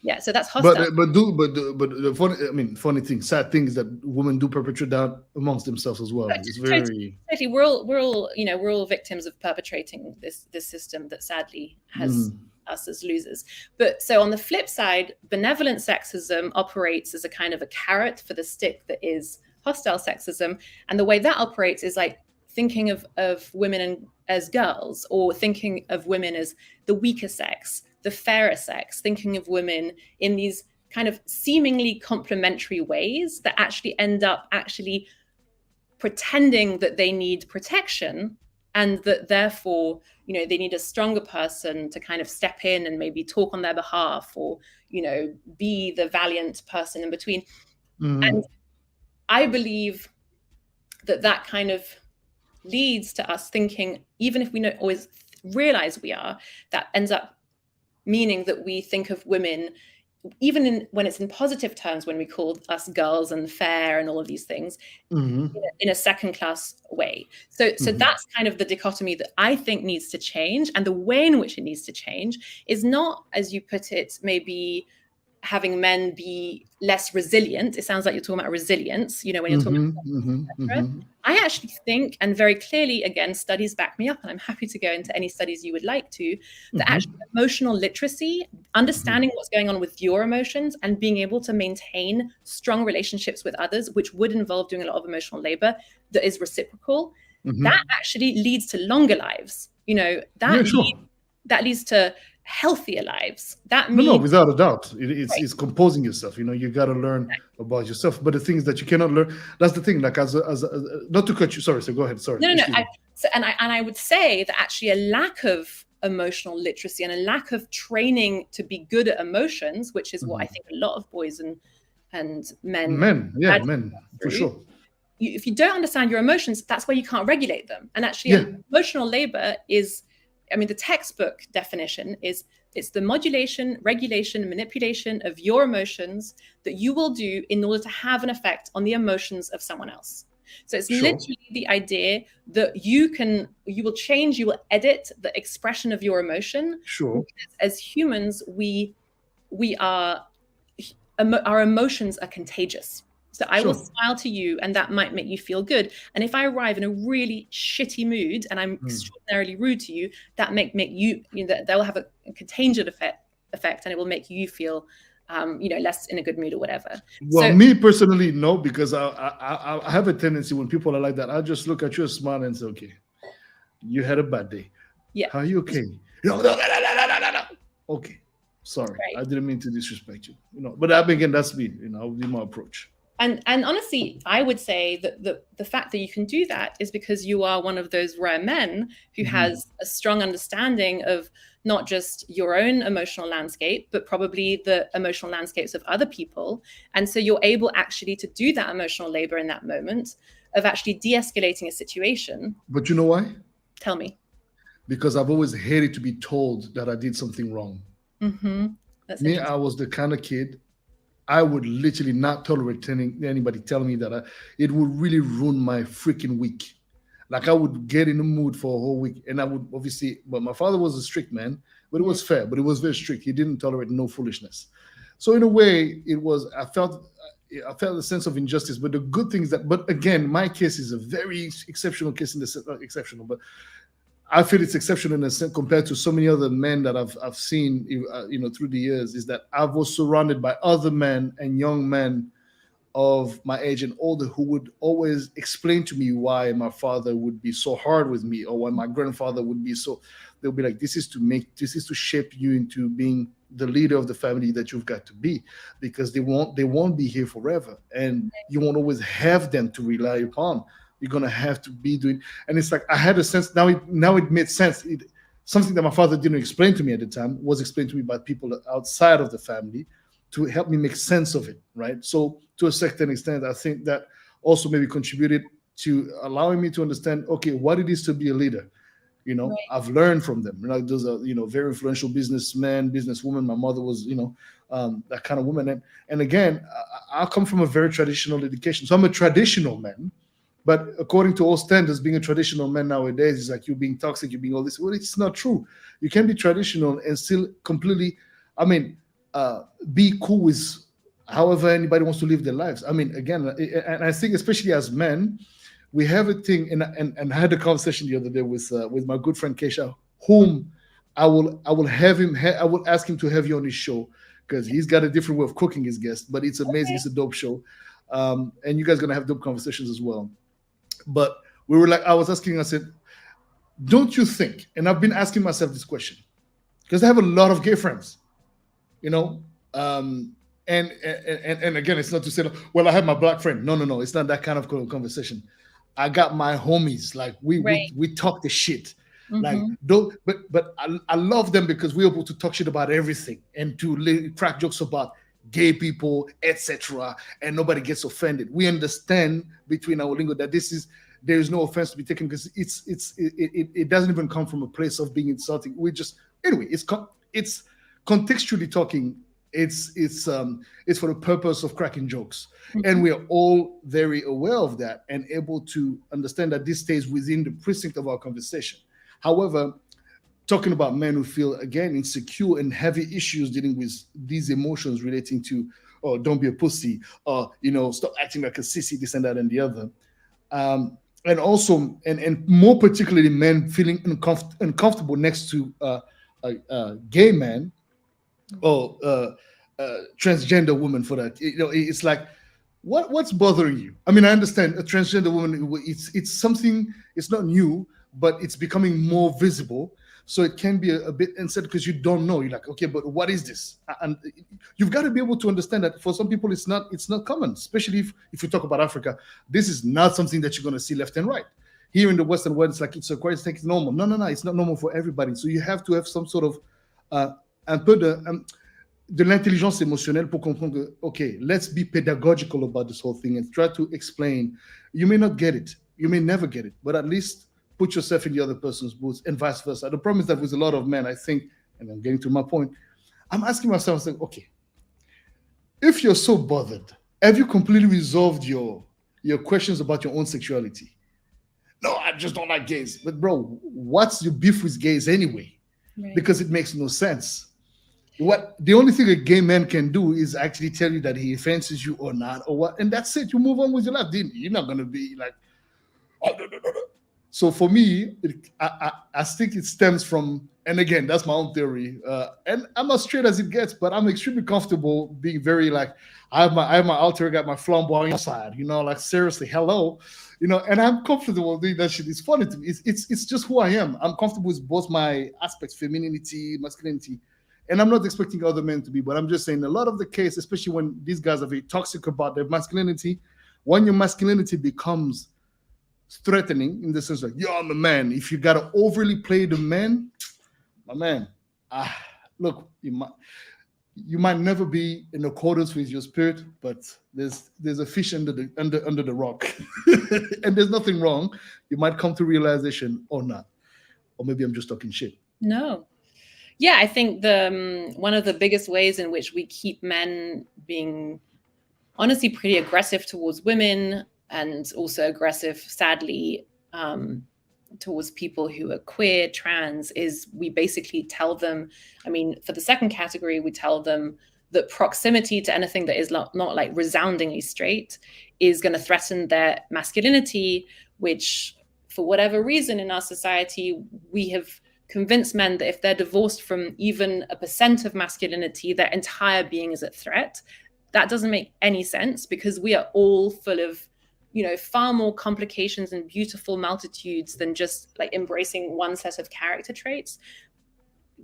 yeah, so that's hostile. But the funny thing, sad thing is that women do perpetrate that amongst themselves as well. It's very totally. We're all victims of perpetrating this system that sadly has us as losers. But so on the flip side, benevolent sexism operates as a kind of a carrot for the stick that is hostile sexism. And the way that operates is like thinking of women as girls, or thinking of women as the weaker sex, the fairer sex, thinking of women in these kind of seemingly complementary ways that actually end up actually pretending that they need protection, and that therefore, they need a stronger person to kind of step in and maybe talk on their behalf, or, be the valiant person in between. And I believe that kind of leads to us thinking, even if we don't always realize we are, that ends up meaning that we think of women, even when it's in positive terms, when we call us girls and fair and all of these things, in a second-class way. So that's kind of the dichotomy that I think needs to change. And the way in which it needs to change is not, as you put it, maybe having men be less resilient. It sounds like you're talking about resilience, when you're talking about I actually think, and very clearly, again, studies back me up, and I'm happy to go into any studies you would like to, that actually emotional literacy, understanding what's going on with your emotions and being able to maintain strong relationships with others, which would involve doing a lot of emotional labor that is reciprocal, that actually leads to longer lives. That leads to healthier lives. That means without a doubt, it's composing yourself. You got to learn about yourself. But the things that you cannot learn, that's the thing. Like as not to cut you. Sorry. So go ahead. Sorry. No. I would say that actually a lack of emotional literacy and a lack of training to be good at emotions, which is what I think a lot of boys and men men for sure. If you don't understand your emotions, that's why you can't regulate them. And actually, emotional labor is, the textbook definition is it's the modulation, regulation, manipulation of your emotions that you will do in order to have an effect on the emotions of someone else. So it's literally the idea that you will change, you will edit the expression of your emotion. Sure. Because as humans, our emotions are contagious. So I will smile to you and that might make you feel good. And if I arrive in a really shitty mood and I'm extraordinarily rude to you, that make you, that will have a contagion effect and it will make you feel, less in a good mood or whatever. Well, me personally, no, because I have a tendency when people are like that, I just look at you, smile and say, okay, You had a bad day. Yeah. Are you okay? No, no, no, no, no, no, no, no. Okay. Sorry. I Right. didn't mean to disrespect you. But I again, that's me. I'll be my approach. And honestly, I would say that the fact that you can do that is because you are one of those rare men who has a strong understanding of not just your own emotional landscape, but probably the emotional landscapes of other people. And so you're able actually to do that emotional labor in that moment of actually de-escalating a situation. But you know why? Tell me. Because I've always hated to be told that I did something wrong. That's Me, interesting. I was the kind of kid, I would literally not tolerate anybody telling me that it would really ruin my freaking week. Like I would get in the mood for a whole week, and I would obviously. But my father was a strict man, but it was fair. But it was very strict. He didn't tolerate no foolishness. So in a way, it was. I felt a sense of injustice. But the good thing is that. But again, my case is a very exceptional case in the sense, not exceptional, but I feel it's exceptional in a sense compared to so many other men that I've seen, through the years. Is that I was surrounded by other men and young men of my age and older who would always explain to me why my father would be so hard with me, or why my grandfather would be so. They'll be like, this is to shape you into being the leader of the family that you've got to be, because they won't be here forever, and you won't always have them to rely upon. You're gonna have to be doing, and it's like I had a sense now it made sense. Something that my father didn't explain to me at the time was explained to me by people outside of the family to help me make sense of it, right? So to a certain extent, I think that also maybe contributed to allowing me to understand, okay, what it is to be a leader. I've learned from them. Those are very influential businessmen, businesswomen. My mother was that kind of woman, and again, I come from a very traditional education, so I'm a traditional man. But according to all standards, being a traditional man nowadays is like you being toxic, you being all this. Well, it's not true. You can be traditional and still completely, I mean, be cool with however anybody wants to live their lives. I mean, again, and I think especially as men, we have a thing, and I had a conversation the other day with my good friend Kesha, whom I will ask him to have you on his show, because he's got a different way of cooking his guests, but it's amazing. It's a dope show, and you guys are gonna have dope conversations as well. But I was asking, I said, don't you think? And I've been asking myself this question because I have a lot of gay friends, you know. And again, it's not to say, well, I have my black friend. No, no, no. It's not that kind of conversation. I got my homies. Like we talk the shit. Like don't, but I love them because we're able to talk shit about everything and to crack jokes about gay people, etc. And nobody gets offended. We understand between our lingo that there is no offense to be taken because it doesn't even come from a place of being insulting. We just anyway, it's contextually talking. It's for the purpose of cracking jokes, and we are all very aware of that and able to understand that this stays within the precinct of our conversation. However, talking about men who feel again insecure and heavy issues dealing with these emotions relating to, oh, don't be a pussy, or stop acting like a sissy, this and that and the other, and also and more particularly men feeling uncomfortable next to a gay man or transgender woman for that. It's like, what's bothering you? I mean, I understand a transgender woman. It's something. It's not new, but it's becoming more visible. So it can be a bit unsaid because you don't know. You're like, okay, but what is this? And you've got to be able to understand that for some people it's not common, especially if you talk about Africa. This is not something that you're going to see left and right. Here in the Western world, it's like it's a quite it's normal. No, it's not normal for everybody. So you have to have some sort of un peu de l'intelligence émotionnelle pour comprendre que, okay, let's be pedagogical about this whole thing and try to explain. You may not get it. You may never get it, but at least put yourself in the other person's boots and vice versa. The problem is that with a lot of men, I think, and I'm getting to my point, I'm asking myself, like, okay, if you're so bothered, have you completely resolved your questions about your own sexuality? No, I just don't like gays. But bro, what's your beef with gays anyway? Right. Because it makes no sense. The only thing a gay man can do is actually tell you that he offenses you or not, or what, and that's it. You move on with your life. You're not gonna be like, oh, no. So for me, I think it stems from, and again, that's my own theory. And I'm as straight as it gets, but I'm extremely comfortable being very like, I have my alter, got my flamboyant side, like seriously, hello, and I'm comfortable doing that shit. It's funny to me. It's just who I am. I'm comfortable with both my aspects, femininity, masculinity, and I'm not expecting other men to be. But I'm just saying, a lot of the case, especially when these guys are very toxic about their masculinity, when your masculinity becomes threatening in the sense like, yo, I'm a man. If you gotta overly play the man, my man, look, you might never be in accordance with your spirit, but there's a fish under the rock, and there's nothing wrong. You might come to realization or not, or maybe I'm just talking shit. No, yeah, I think the one of the biggest ways in which we keep men being honestly pretty aggressive towards women, and also aggressive, sadly, towards people who are queer, trans, is we basically tell them, I mean, for the second category, we tell them that proximity to anything that is not like resoundingly straight is going to threaten their masculinity, which for whatever reason in our society, we have convinced men that if they're divorced from even a % of masculinity, their entire being is at threat. That doesn't make any sense, because we are all full of, far more complications and beautiful multitudes than just like embracing one set of character traits.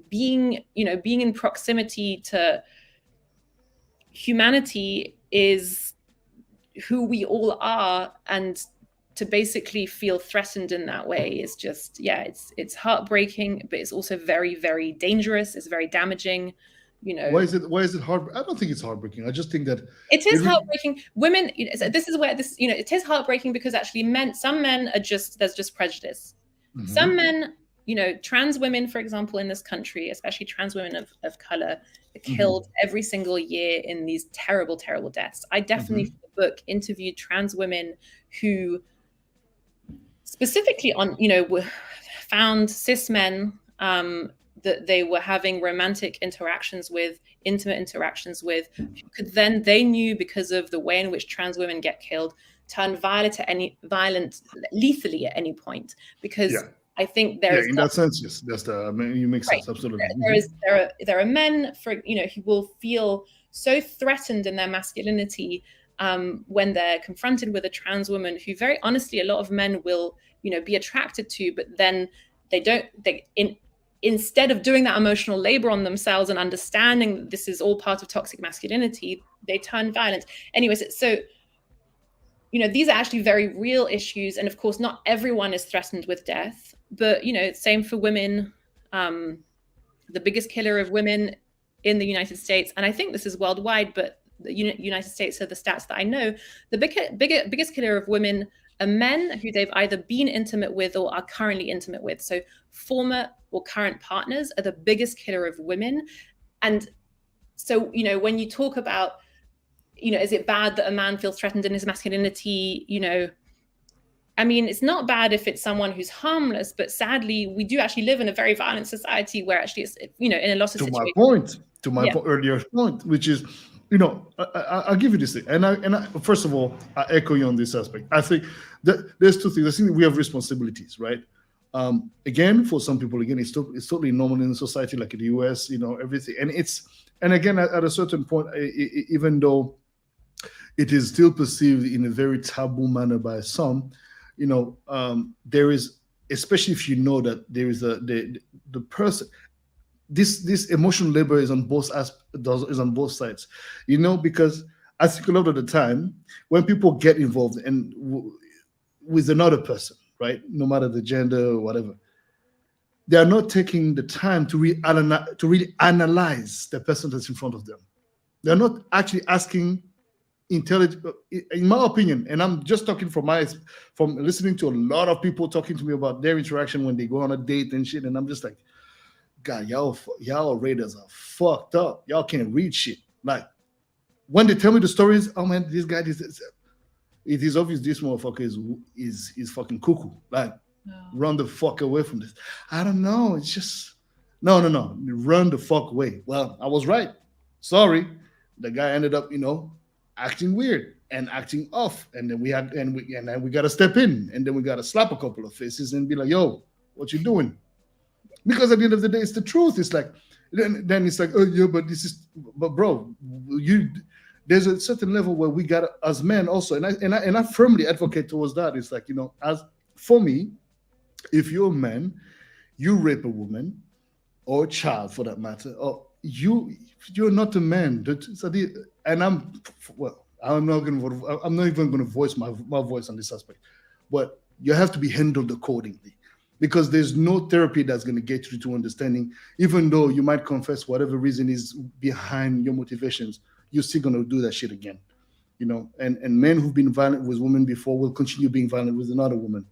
Being in proximity to humanity is who we all are, and to basically feel threatened in that way is just, it's heartbreaking, but it's also very, very dangerous. It's very damaging. Why is it hard? I don't think it's heartbreaking. I just think that it is heartbreaking. Women, this is where this, it is heartbreaking, because actually some men are there's just prejudice. Mm-hmm. Some men, trans women, for example, in this country, especially trans women of color, are killed every single year in these terrible, terrible deaths. I definitely, for the book, interviewed trans women who specifically found cis men that they were having romantic interactions with, intimate interactions with, they knew, because of the way in which trans women get killed, turn violent lethally at any point. Because I think there's in that sense, yes, you make sense, absolutely. There are men who will feel so threatened in their masculinity when they're confronted with a trans woman, who very honestly a lot of men will be attracted to, but then instead of doing that emotional labor on themselves and understanding that this is all part of toxic masculinity, they turn violent. Anyways, so, these are actually very real issues. And of course, not everyone is threatened with death, but, same for women. The biggest killer of women in the United States, and I think this is worldwide, but the United States are the stats that I know, the biggest killer of women are men who they've either been intimate with or are currently intimate with. So former or current partners are the biggest killer of women. And so, when you talk about, is it bad that a man feels threatened in his masculinity? I mean, it's not bad if it's someone who's harmless, but sadly, we do actually live in a very violent society where actually it's, in a lot of situations. To my earlier point, which is, I'll give you this thing. And I first of all, I echo you on this aspect. I think that there's two things. I think we have responsibilities, right? Again, for some people, it's totally normal in society, like in the US, everything. And again, at a certain point, even though it is still perceived in a very taboo manner by some, there is, especially if that there is the person, this emotional labor is on both sides, because I think a lot of the time when people get involved with another person, right, no matter the gender or whatever, they are not taking the time to really analyze the person that's in front of them. They're not actually asking intelligent, in my opinion, and I'm just talking from listening to a lot of people talking to me about their interaction when they go on a date and shit, and I'm just like, God, y'all radars are fucked up. Y'all can't read shit. Like, when they tell me the stories, oh man, this guy, it is obvious this motherfucker is fucking cuckoo. Like, run the fuck away from this. I don't know. It's just no. Run the fuck away. Well, I was right. Sorry. The guy ended up, acting weird and acting off, and then we got to step in, and then we got to slap a couple of faces and be like, yo, what you doing? Because at the end of the day, it's the truth. It's like, then it's like, oh yeah, but bro, there's a certain level where we got as men also, and I firmly advocate towards that. It's like, as for me, if you're a man, you rape a woman or a child for that matter, or you're not a man. And I'm not even going to voice my voice on this aspect, but you have to be handled accordingly, because there's no therapy that's going to get you to understanding. Even though you might confess whatever reason is behind your motivations, you're still going to do that shit again, and men who've been violent with women before will continue being violent with another woman,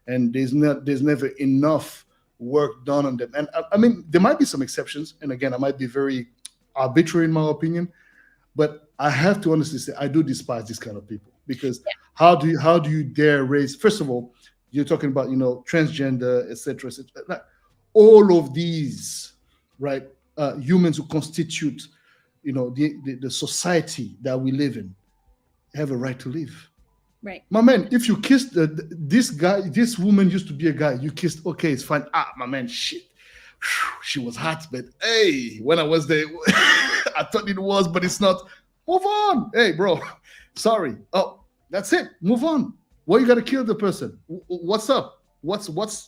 and there's never enough work done on them. And I mean, there might be some exceptions, and again, I might be very arbitrary in my opinion, but I have to honestly say I do despise these kind of people, because how do you dare raise? First of all, you're talking about transgender, etc., etc. All of these, right? Humans who constitute the society that we live in have a right to live. Right. My man, if you kissed this woman used to be a guy, you kissed, okay, it's fine. My man, shit. She was hot, but hey, when I was there, I thought it was, but it's not. Move on. Hey, bro, sorry. Oh, that's it. Move on. Why you got to kill the person? What's up? The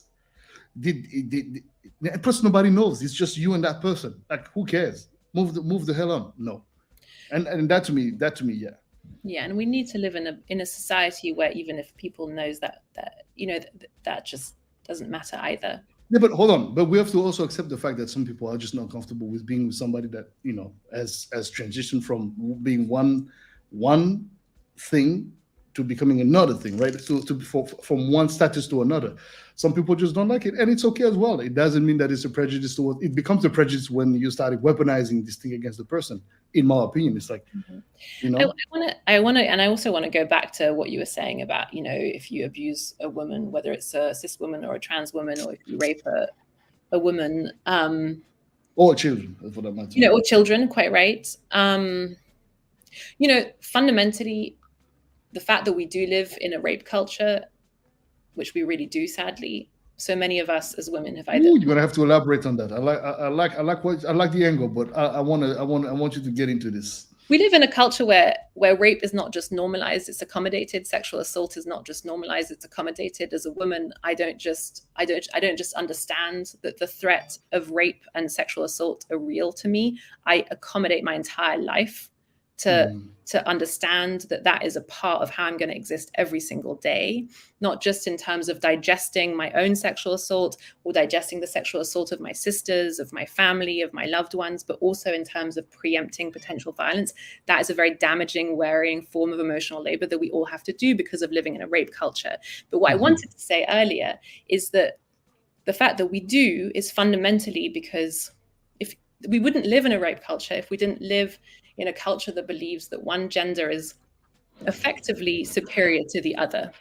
person nobody knows. It's just you and that person. Like, who cares? Move the hell on. No. And that to me, yeah. Yeah, and we need to live in a society where even if people knows that that just doesn't matter either. Yeah, but hold on. But we have to also accept the fact that some people are just not comfortable with being with somebody that has transitioned from being one thing to becoming another thing, right? From one status to another. Some people just don't like it, and it's okay as well. It doesn't mean that it's a prejudice towards. It becomes a prejudice when you started weaponizing this thing against the person. In my opinion, it's like, I want to, and I also want to go back to what you were saying about, if you abuse a woman, whether it's a cis woman or a trans woman, or if you rape a woman, or children, for that matter, or children, quite right. Fundamentally, the fact that we do live in a rape culture, which we really do, sadly, so many of us as women have either. You're gonna have to elaborate on that. I like the angle, but I want you to get into this. We live in a culture where rape is not just normalized; it's accommodated. Sexual assault is not just normalized; it's accommodated. As a woman, I don't just understand that the threat of rape and sexual assault are real to me. I accommodate my entire life to understand that is a part of how I'm going to exist every single day, not just in terms of digesting my own sexual assault or digesting the sexual assault of my sisters, of my family, of my loved ones, but also in terms of preempting potential violence. That is a very damaging, wearying form of emotional labor that we all have to do because of living in a rape culture. But what I wanted to say earlier is that the fact that we do is fundamentally because if we wouldn't live in a rape culture if we didn't live in a culture that believes that one gender is effectively superior to the other.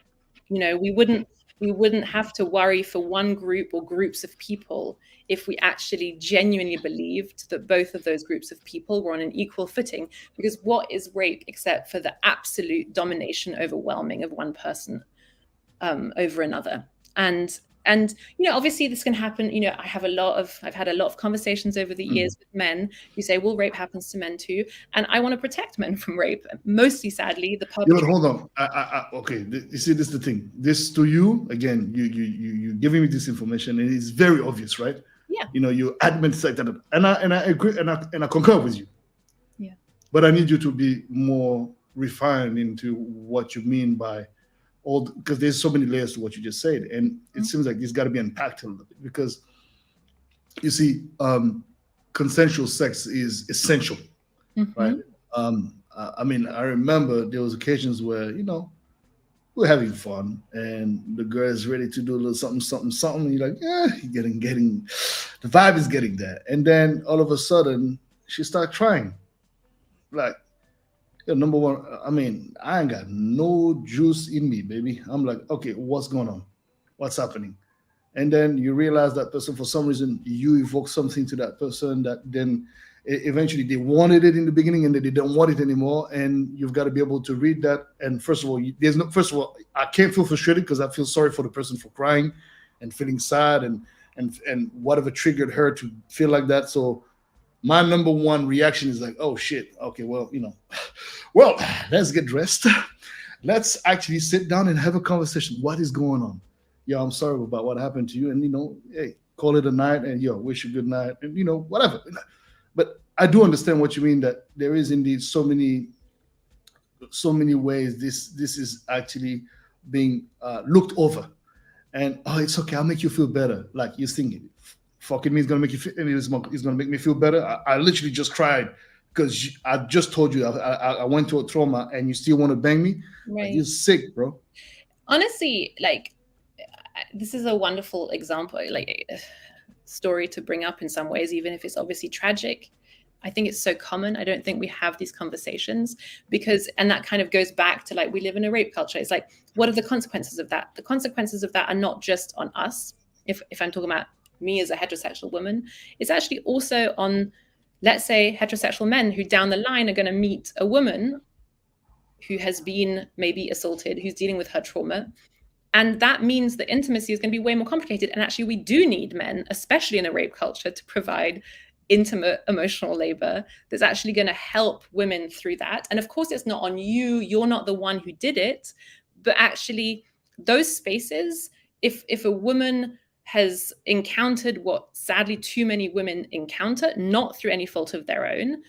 We wouldn't have to worry for one group or groups of people if we actually genuinely believed that both of those groups of people were on an equal footing. Because what is rape except for the absolute domination, overwhelming of one person over another? And obviously this can happen. I've had a lot of conversations over the years with men who say, well, rape happens to men too. And I want to protect men from rape. Mostly, sadly, the public. Yeah, but hold on. Okay, you see, this is the thing. This to you, again, you giving me this information, and it's very obvious, right? Yeah. You admit like that. And I agree, and I concur with you. Yeah. But I need you to be more refined into what you mean by because there's so many layers to what you just said, and it seems like it's got to be unpacked a little bit, because you see, consensual sex is essential, right? I mean, I remember there was occasions where we're having fun, and the girl is ready to do a little something. You're like, yeah, getting the vibe is getting there, and then all of a sudden she starts crying, like. Number one, I mean, I ain't got no juice in me, baby. I'm like, okay, what's going on? What's happening? And then you realize that person, for some reason, you evoke something to that person that then eventually they wanted it in the beginning and then they don't want it anymore. And you've got to be able to read that. And first of all, I can't feel frustrated because I feel sorry for the person for crying and feeling sad and whatever triggered her to feel like that. So my number one reaction is like, oh shit, okay, well, well, let's get dressed. Let's actually sit down and have a conversation. What is going on? Yo, I'm sorry about what happened to you. And, hey, call it a night and, wish you good night and, whatever. But I do understand what you mean, that there is indeed so many ways this is actually being looked over. And, oh, it's okay, I'll make you feel better. Like you're thinking, fucking me is going to make you feel, it's going to make me feel better. I literally just cried because I just told you I went through a trauma and you still want to bang me. Right. Like, you're sick, bro. Honestly, like, this is a wonderful example, like story to bring up in some ways, even if it's obviously tragic. I think it's so common. I don't think we have these conversations because, and that kind of goes back to like, we live in a rape culture. It's like, what are the consequences of that? The consequences of that are not just on us. If I'm talking about me as a heterosexual woman, it's actually also on, let's say, heterosexual men who down the line are going to meet a woman who has been maybe assaulted, who's dealing with her trauma. And that means that intimacy is going to be way more complicated. And actually, we do need men, especially in a rape culture, to provide intimate emotional labor that's actually going to help women through that. And of course, it's not on you. You're not the one who did it. But actually, those spaces, if a woman has encountered what sadly too many women encounter, not through any fault of their own,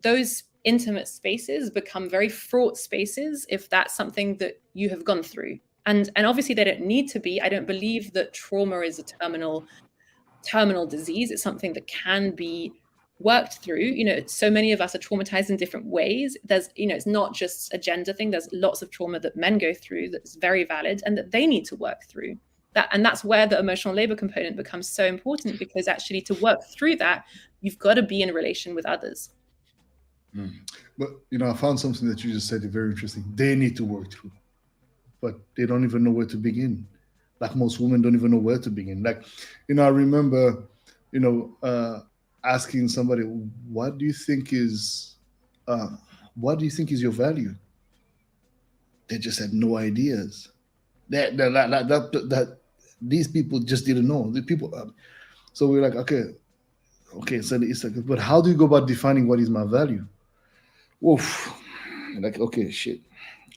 those intimate spaces become very fraught spaces if that's something that you have gone through. And obviously they don't need to be. I don't believe that trauma is a terminal disease. It's something that can be worked through. So many of us are traumatized in different ways. There's, it's not just a gender thing. There's lots of trauma that men go through that's very valid and that they need to work through. And that's where the emotional labor component becomes so important, because actually to work through that, you've got to be in a relation with others. But, I found something that you just said very interesting. They need to work through, but they don't even know where to begin. Like most women don't even know where to begin. Like, I remember, asking somebody, what do you think is your value? They just had no ideas. That these people just didn't know. The people, so we're like, okay. So it's like, but how do you go about defining what is my value? Oof. Like, okay, shit.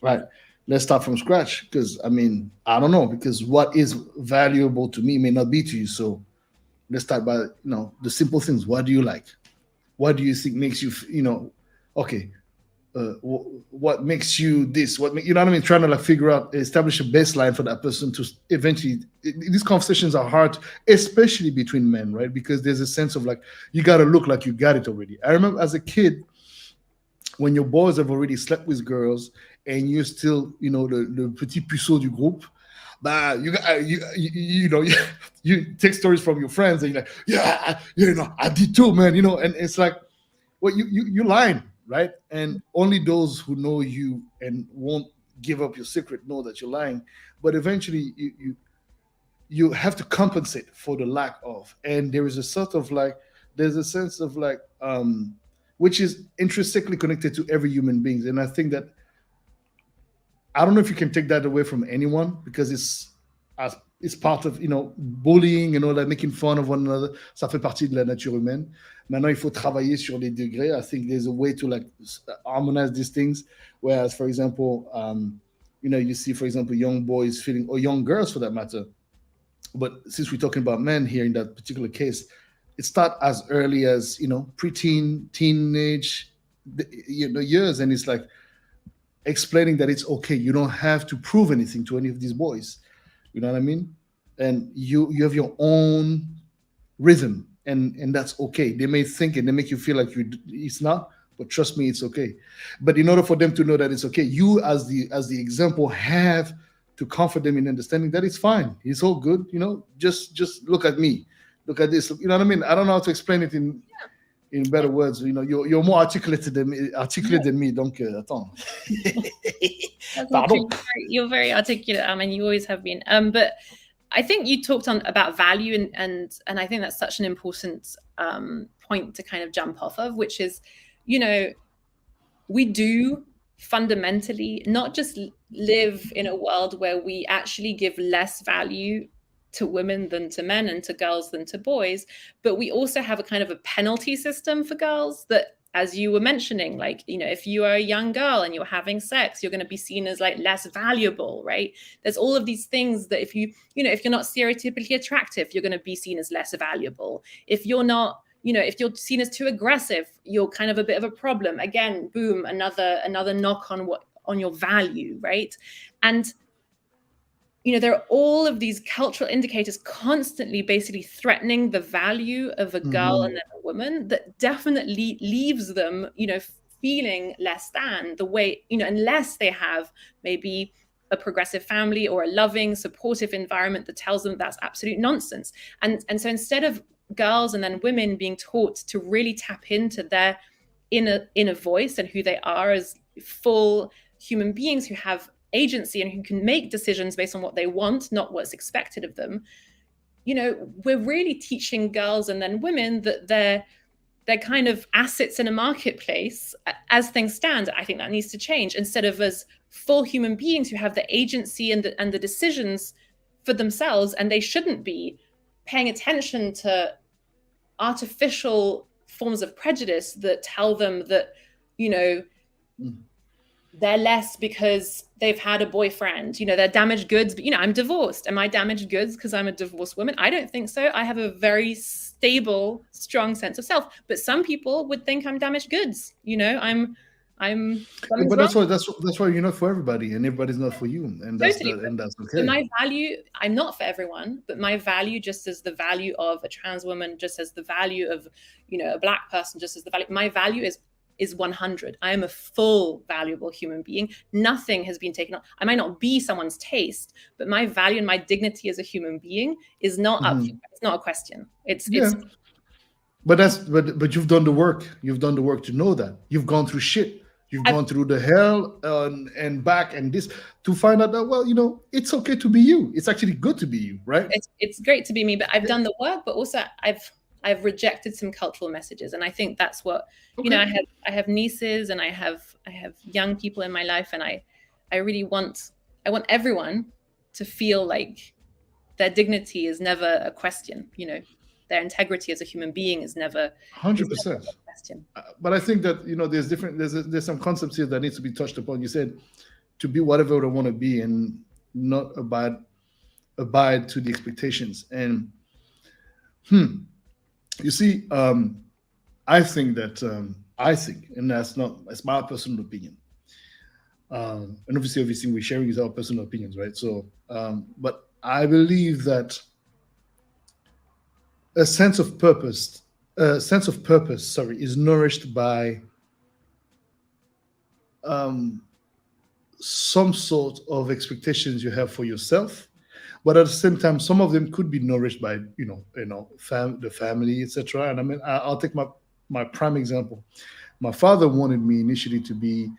Right. Let's start from scratch, because I don't know, because what is valuable to me may not be to you. So let's start by the simple things. What do you like? What do you think makes you okay? What makes you this? What you know what I mean? Trying to figure out, establish a baseline for that person to eventually. These conversations are hard, especially between men, right? Because there's a sense of like, you got to look like you got it already. I remember as a kid, when your boys have already slept with girls and you're still, le petit puceau du groupe, you take stories from your friends and you're like, yeah, I did too, man, and it's like, well, you're lying, right? And only those who know you and won't give up your secret know that you're lying. But eventually, you have to compensate for the lack of, and there is a sort of there's a sense of which is intrinsically connected to every human being. And I think that, I don't know if you can take that away from anyone, because it's part of, bullying, like making fun of one another. Ça fait partie de la nature humaine. Maintenant, il faut travailler sur les degrés. I think there's a way to harmonize these things. Whereas, for example, you see, for example, young boys feeling, or young girls for that matter. But since we're talking about men here in that particular case, it starts as early as, preteen, teenage, years. And it's like explaining that it's okay. You don't have to prove anything to any of these boys. You know what I mean? And you have your own rhythm, and that's okay. They may think and they make you feel like it's not, but trust me, it's okay. But in order for them to know that it's okay, you as the example have to comfort them in understanding that it's fine. It's all good. Just look at me. Look at this. You know what I mean? I don't know how to explain it in better words. You're more articulate than me. Donc, attends. Pardon. You're very articulate, and you always have been. But I think you talked about value, and I think that's such an important point to kind of jump off of, which is, we do fundamentally not just live in a world where we actually give less value to women than to men and to girls than to boys. But we also have a kind of a penalty system for girls that, as you were mentioning, like, you know, if you are a young girl and you're having sex, you're going to be seen as like less valuable, right? There's all of these things that if you're not stereotypically attractive, you're going to be seen as less valuable. If you're not, you know, if you're seen as too aggressive, you're kind of a bit of a problem. Again, boom, another knock on your value, right? And you know, there are all of these cultural indicators constantly basically threatening the value of a girl and then a woman that definitely leaves them, you know, feeling less than the way, you know, unless they have maybe a progressive family or a loving, supportive environment that tells them that's absolute nonsense. And so instead of girls and then women being taught to really tap into their inner voice and who they are as full human beings who have agency and who can make decisions based on what they want, not what's expected of them, you know, we're really teaching girls and then women that they're kind of assets in a marketplace as things stand. I think that needs to change, instead of as full human beings who have the agency and the decisions for themselves, and they shouldn't be paying attention to artificial forms of prejudice that tell them that, you know, they're less because they've had a boyfriend, you know, they're damaged goods. But, you know, I'm divorced. Am I damaged goods because I'm a divorced woman? I don't think so. I have a very stable, strong sense of self. But some people would think I'm damaged goods. You know, but that's why you're not for everybody, and everybody's not for you, and that's totally. And that's okay. But my value, I'm not for everyone, but my value, just as the value of a trans woman, just as the value of, you know, a Black person, just as the value, my value is 100. I am a full, valuable human being. Nothing has been taken on. I might not be someone's taste, but my value and my dignity as a human being is not up. It's not a question. It's But you've done the work. You've done the work to know that. You've gone through shit. You've gone through the hell and back and this to find out that, well, you know, it's okay to be you. It's actually good to be you, right? It's great to be me, but I've done the work, but also I've rejected some cultural messages, and I think that's what, you know, I have nieces and I have young people in my life, and I really want everyone to feel like their dignity is never a question, you know, their integrity as a human being is never 100%. question. But I think that, you know, there's some concepts here that needs to be touched upon. You said to be whatever they want to be and not abide to the expectations. And you see, I think, and that's my personal opinion. And obviously we're sharing our personal opinions, right? So, but I believe that a sense of purpose, is nourished by some sort of expectations you have for yourself, but at the same time, some of them could be nourished by the family, etc. And I mean, I'll take my prime example. My father wanted me initially to be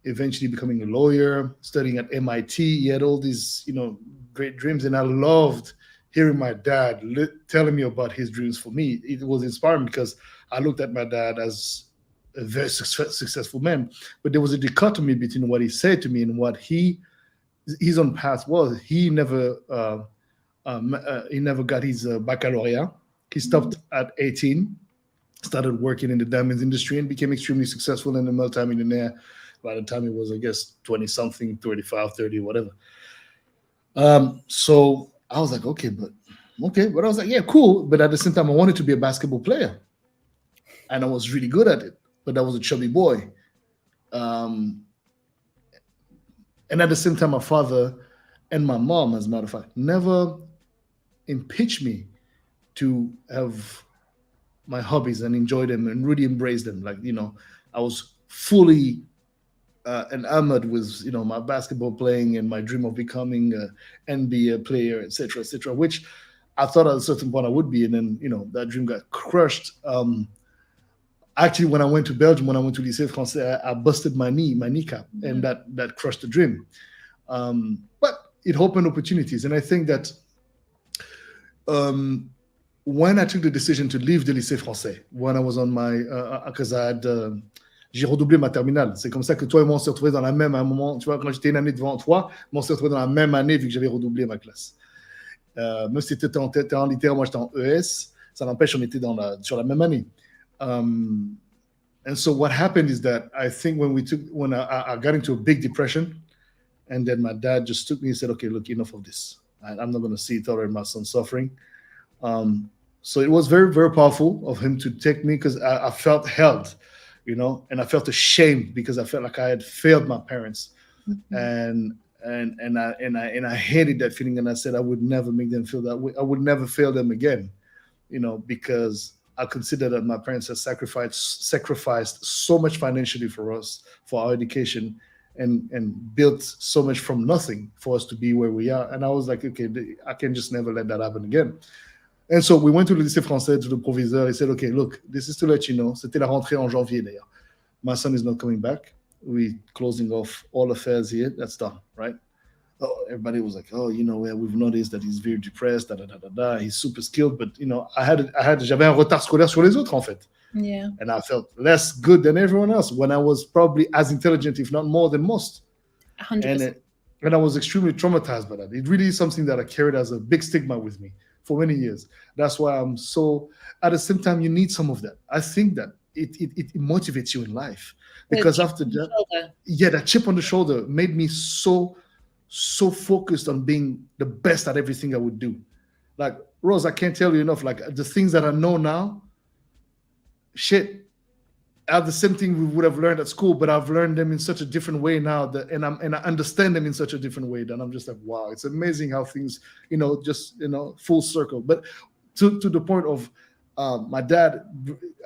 eventually becoming a lawyer, studying at MIT. He had all these, great dreams, and I loved hearing my dad telling me about his dreams for me. It was inspiring because I looked at my dad as a very successful man, but there was a dichotomy between what he said to me and what his own path was. He never got his baccalaureate. He stopped at 18, started working in the diamonds industry, and became extremely successful and a multi-millionaire by the time he was, I guess, 20-something, 35, 30, whatever. So I was like, okay, but I was like, yeah, cool. But at the same time, I wanted to be a basketball player, and I was really good at it. But I was a chubby boy. And at the same time, my father and my mom, as a matter of fact, never impeached me to have my hobbies and enjoy them and really embrace them. Like, I was fully enamored with, my basketball playing and my dream of becoming an NBA player, et cetera, which I thought at a certain point I would be. And then, that dream got crushed. Actually, when I went to Belgium, when I went to Lycée Français, I busted my kneecap, and that crushed the dream. But it opened opportunities. And I think that when I took the decision to leave the Lycée Français, when I was on my, because j'ai redoublé ma terminale. C'est comme ça que toi et moi, on s'est retrouvés dans la même, à un moment, tu vois, quand j'étais une année devant toi, on s'est retrouvés dans la même année vu que j'avais redoublé ma classe. Même si tu étais en littéraire, moi j'étais en ES, ça n'empêche, on était sur la même année. And so what happened is that I think when I got into a big depression, and then my dad just took me and said, okay, look, enough of this. I'm not going to see tolerate my son suffering. So it was very, very powerful of him to take me, because I felt held, and I felt ashamed because I felt like I had failed my parents. And I hated that feeling, and I said I would never make them feel that way. I would never fail them again, because I consider that my parents have sacrificed so much financially for us, for our education, and built so much from nothing for us to be where we are. And I was like, okay, I can just never let that happen again. And so we went to le lycée français, to the proviseur. He said, okay, look, this is to let you know. C'était la rentrée en janvier d'ailleurs. My son is not coming back. We closing off all affairs here. That's done, right? Oh, everybody was like, oh, we've noticed that he's very depressed, he's super skilled, but j'avais un retard scolaire sur les autres, en fait. Yeah. And I felt less good than everyone else when I was probably as intelligent, if not more than most. 100%. And I was extremely traumatized by that. It really is something that I carried as a big stigma with me for many years. That's why I'm so, at the same time, you need some of that. I think that it motivates you in life, because after that, that chip on the shoulder made me so focused on being the best at everything I would do. Like, Rose, I can't tell you enough. Like, the things that I know now, are the same thing we would have learned at school, but I've learned them in such a different way now, and I understand them in such a different way that I'm just like, wow, it's amazing how things, full circle. But to the point of my dad,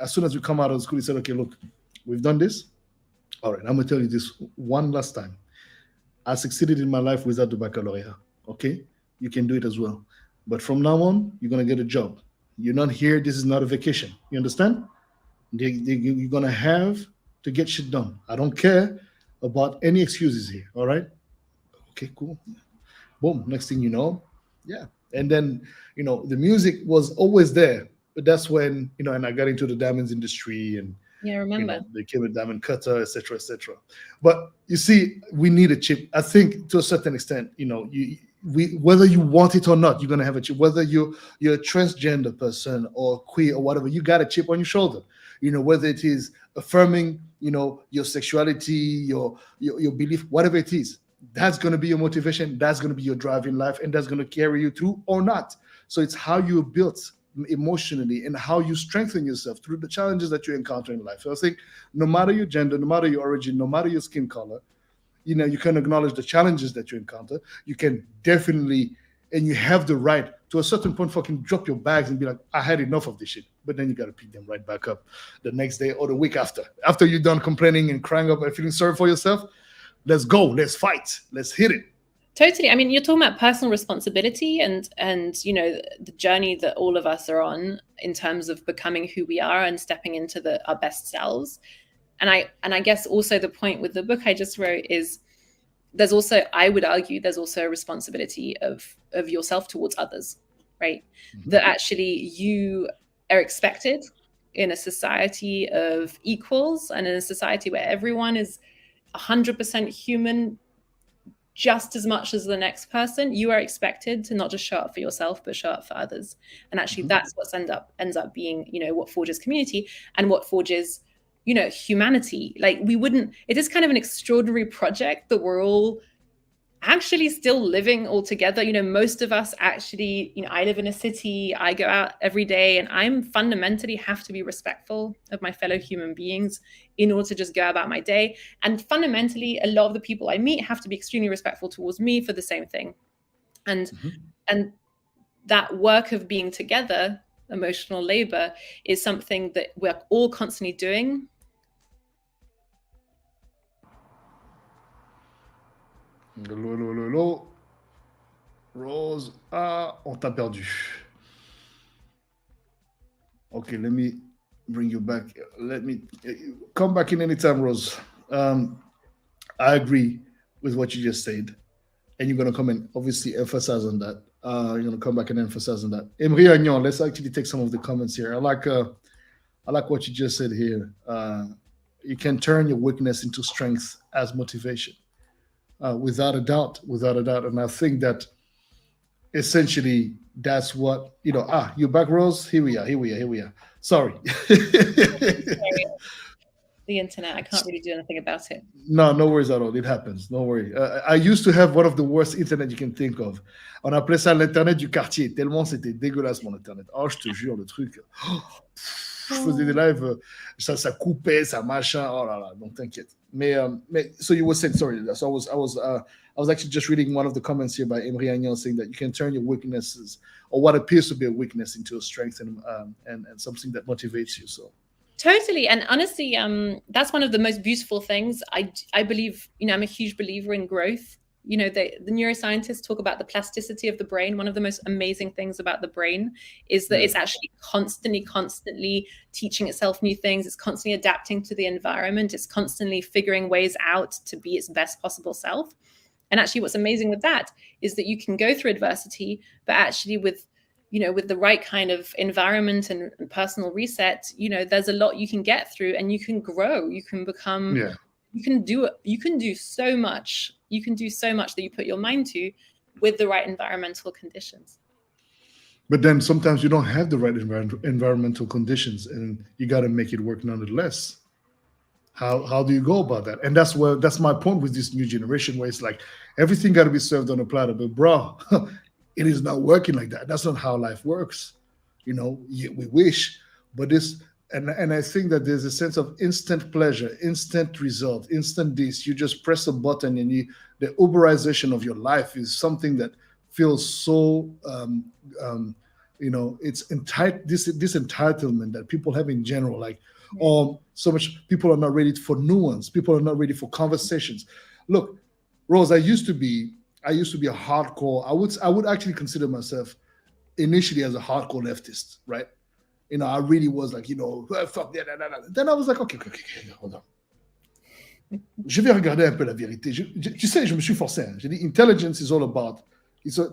as soon as we come out of school, he said, okay, look, we've done this. All right, I'm going to tell you this one last time. I succeeded in my life without the baccalaureate. Okay, you can do it as well. But from now on, you're going to get a job. You're not here. This is not a vacation. You understand? You're going to have to get shit done. I don't care about any excuses here. All right? Okay, cool. Boom. Next thing you know, yeah. And then, the music was always there. But that's when, and I got into the diamonds industry, and I remember. Became a diamond cutter, etc., etc. But you see, we need a chip. I think to a certain extent, whether you want it or not, you're gonna have a chip. Whether you're a transgender person or queer or whatever, you got a chip on your shoulder. Whether it is affirming, your sexuality, your belief, whatever it is, that's gonna be your motivation. That's gonna be your drive in life, and that's gonna carry you through or not. So it's how you're built emotionally and how you strengthen yourself through the challenges that you encounter in life. So I think no matter your gender, no matter your origin, no matter your skin color, you can acknowledge the challenges that you encounter. You can definitely, and you have the right to a certain point, fucking drop your bags and be like, I had enough of this shit. But then you got to pick them right back up the next day or the week after you're done complaining and crying up and feeling sorry for yourself. Let's go, let's fight, let's hit it. Totally. I mean, you're talking about personal responsibility and the journey that all of us are on in terms of becoming who we are and stepping into our best selves. And I guess also the point with the book I just wrote is there's also, I would argue, there's also a responsibility of yourself towards others, right? Mm-hmm. That actually you are expected in a society of equals and in a society where everyone is 100% human, just as much as the next person. You are expected to not just show up for yourself, but show up for others. And actually, that's what ends up being, what forges community and what forges, humanity. Like it is kind of an extraordinary project that we're all actually still living all together. Most of us actually, I live in a city, I go out every day, and I'm fundamentally have to be respectful of my fellow human beings in order to just go about my day. And fundamentally, a lot of the people I meet have to be extremely respectful towards me for the same thing. And that work of being together, emotional labor, is something that we're all constantly doing. Hello. Rose, on t'a perdu. Okay, let me bring you back. Let me come back in anytime, Rose. I agree with what you just said. And you're going to come and obviously emphasize on that. You're going to come back and emphasize on that. Emery Agnon, let's actually take some of the comments here. I like what you just said here. You can turn your weakness into strength as motivation. Without a doubt. And I think that essentially that's what, you back, Rose. Here we are. Sorry. The internet, I can't really do anything about it. No worries at all. It happens. No worry. I used to have one of the worst internet you can think of. On appelait ça l'internet du quartier, tellement c'était dégueulasse mon internet. Oh, je te jure, le truc. Je faisais des lives, ça coupait, ça machin. Oh là là, donc t'inquiète. Mais so you were saying, sorry. So I was actually just reading one of the comments here by Emery Agnon saying that you can turn your weaknesses or what appears to be a weakness into a strength and something that motivates you. So. Totally. And honestly, that's one of the most beautiful things. I believe, I'm a huge believer in growth. The neuroscientists talk about the plasticity of the brain. One of the most amazing things about the brain is that it's actually constantly teaching itself new things. It's constantly adapting to the environment. It's constantly figuring ways out to be its best possible self. And actually what's amazing with that is that you can go through adversity, but actually with the right kind of environment and personal reset, there's a lot you can get through and you can grow. You can become, you can do so much. You can do so much that you put your mind to with the right environmental conditions. But then sometimes you don't have the right environmental conditions and you got to make it work nonetheless. How do you go about that? And that's my point with this new generation where it's like everything got to be served on a platter. But bro, it is not working like that. That's not how life works. We wish, but and I think that there's a sense of instant pleasure, instant result, instant this. You just press a button and the Uberization of your life is something that feels so, it's this entitlement that people have in general, like, so much people are not ready for nuance. People are not ready for conversations. Look, Rose, I used to be a hardcore. I would actually consider myself initially as a hardcore leftist, right? I really was like, fuck that. Then I was like, okay, hold on. Je vais regarder un peu la vérité. Tu sais, je me suis forcé. J'ai dit, intelligence is all about,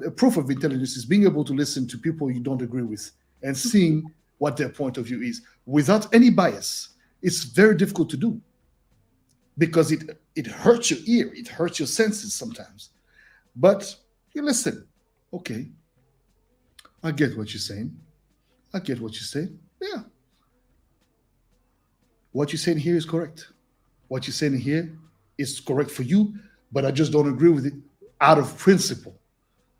a proof of intelligence is being able to listen to people you don't agree with and seeing what their point of view is without any bias. It's very difficult to do because it hurts your ear. It hurts your senses sometimes. But you listen. Okay. I get what you're saying. Yeah. What you're saying here is correct. What you're saying here is correct for you, but I just don't agree with it out of principle.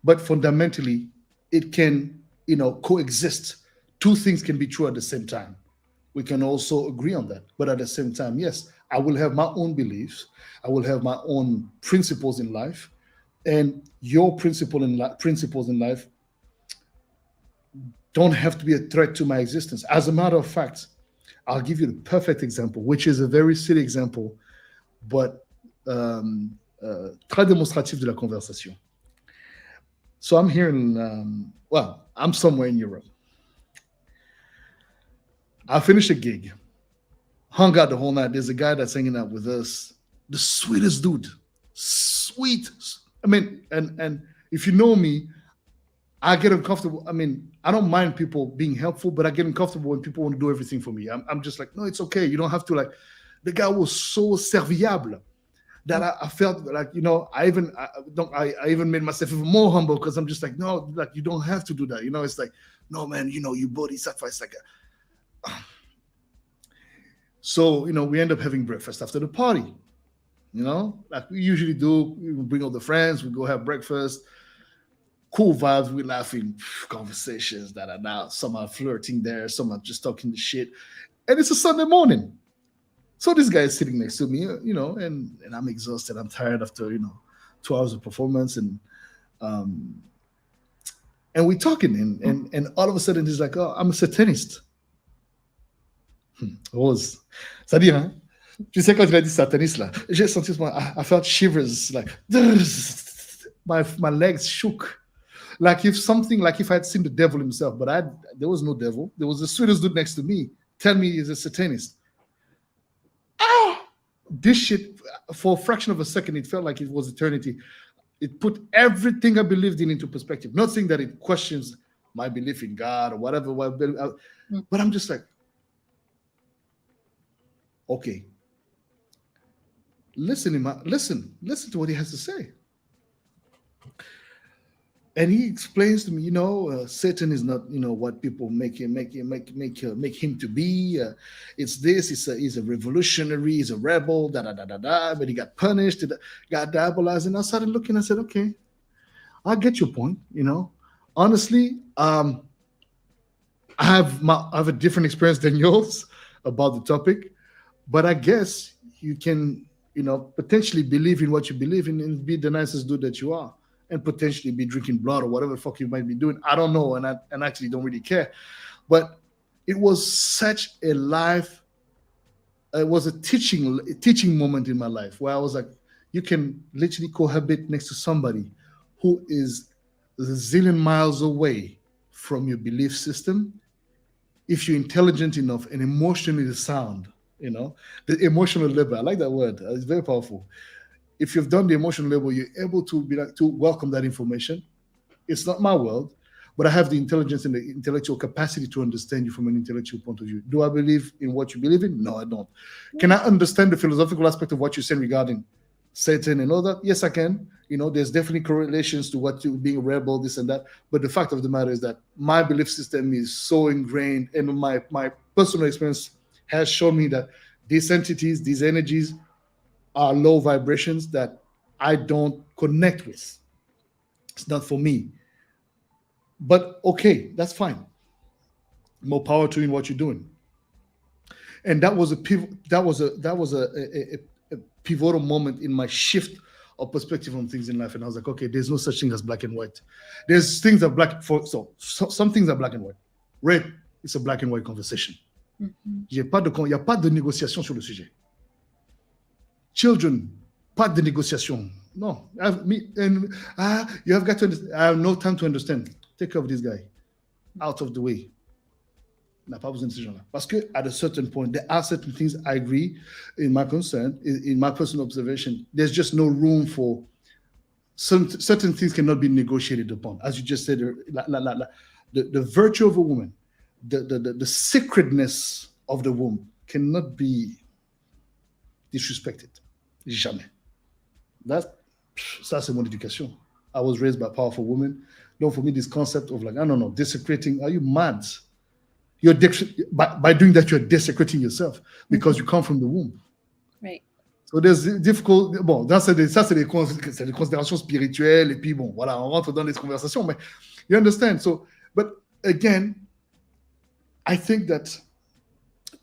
But fundamentally, it can, coexist. Two things can be true at the same time. We can also agree on that. But at the same time, yes, I will have my own beliefs. I will have my own principles in life. And your principles in life don't have to be a threat to my existence. As a matter of fact, I'll give you the perfect example, which is a very silly example, but très démonstratif de la conversation. So I'm here I'm somewhere in Europe. I finished a gig, hung out the whole night. There's a guy that's hanging out with us, the sweetest dude, sweet. I mean, and if you know me, I get uncomfortable. I mean, I don't mind people being helpful, but I get uncomfortable when people want to do everything for me. I'm just like, no, it's okay. You don't have to like. The guy was so serviable that I felt like, I even made myself even more humble because I'm just like, no, like you don't have to do that. It's like, no, man, you Boddhi Satva. It's like so, we end up having breakfast after the party, like we usually do. We bring all the friends, we go have breakfast. Cool vibes, we're laughing, conversations that are now, some are flirting there, some are just talking the shit. And it's a Sunday morning. So this guy is sitting next to me, and I'm exhausted. I'm tired after, 2 hours of performance. And we're talking, and all of a sudden he's like, oh, I'm a satanist. Rose. C'est-à-dire, hein? Tu sais, quand il a dit sataniste, là, j'ai senti, I felt shivers, like, my legs shook. Like if I'd seen the devil himself, but there was no devil. There was the sweetest dude next to me. Tell me he's a satanist. This shit, for a fraction of a second, it felt like it was eternity. It put everything I believed in into perspective. Not saying that it questions my belief in God or whatever, but I'm just like, okay. Listen to what he has to say. And he explains to me, Satan is not, what people make him to be. It's this. He's a revolutionary. He's a rebel. Da da da da da. But he got punished. Got diabolized. And I started looking. I said, okay, I get your point. Honestly, I have a different experience than yours about the topic, but I guess you can, potentially believe in what you believe in and be the nicest dude that you are, and potentially be drinking blood or whatever the fuck you might be doing. I don't know, and I actually don't really care. But it was such a teaching moment in my life where I was like, you can literally cohabit next to somebody who is a zillion miles away from your belief system if you're intelligent enough and emotionally sound. The emotional labor. I like that word. It's very powerful. If you've done the emotional labor, you're able to to welcome that information. It's not my world, but I have the intelligence and the intellectual capacity to understand you from an intellectual point of view. Do I believe in what you believe in? No, I don't. Can I understand the philosophical aspect of what you're saying regarding Satan and all that? Yes, I can. There's definitely correlations to what you being a rebel, this and that. But the fact of the matter is that my belief system is so ingrained, and my personal experience has shown me that these entities, these energies are low vibrations that I don't connect with. It's not for me. But okay, that's fine. More power to you in what you're doing. And that was a pivotal moment in my shift of perspective on things in life. And I was like, okay, there's no such thing as black and white. There's things that some things are black and white. Red, it's a black and white conversation. Il n'y a pas de négociation sur le sujet. Children, pas de négociation. No. You have got to understand. I have no time to understand. Take care of this guy. Out of the way. N'a pas besoin de ces gens-là. Parce que at a certain point, there are certain things I agree in my concern, in my personal observation. There's just no room for certain things cannot be negotiated upon. As you just said, the virtue of a woman, the sacredness of the womb cannot be disrespected. Jamais. Ça, c'est mon éducation. I was raised by a powerful woman. No, for me, this concept of no, desecrating, are you mad? By doing that, you're desecrating yourself because you come from the womb. Right. So there's difficult. Bon, ça, c'est des considérations spirituelles, et puis bon, voilà, on rentre dans les conversations, mais you understand. So, but again, I think that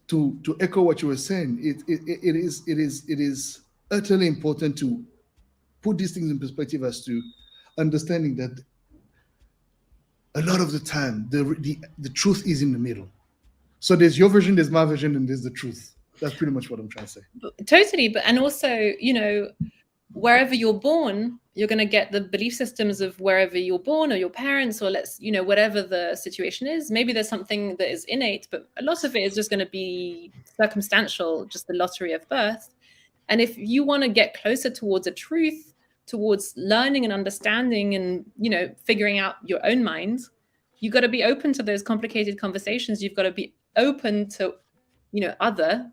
to echo what you were saying, it is utterly important to put these things in perspective as to understanding that a lot of the time the truth is in the middle. So there's your version, there's my version, and there's the truth. That's pretty much what I'm trying to say. Totally. But and also, wherever you're born, you're going to get the belief systems of wherever you're born, or your parents, or whatever the situation is. Maybe there's something that is innate, but a lot of it is just going to be circumstantial, just the lottery of birth. And if you want to get closer towards a truth, towards learning and understanding and, figuring out your own mind, you've got to be open to those complicated conversations. You've got to be open to, other,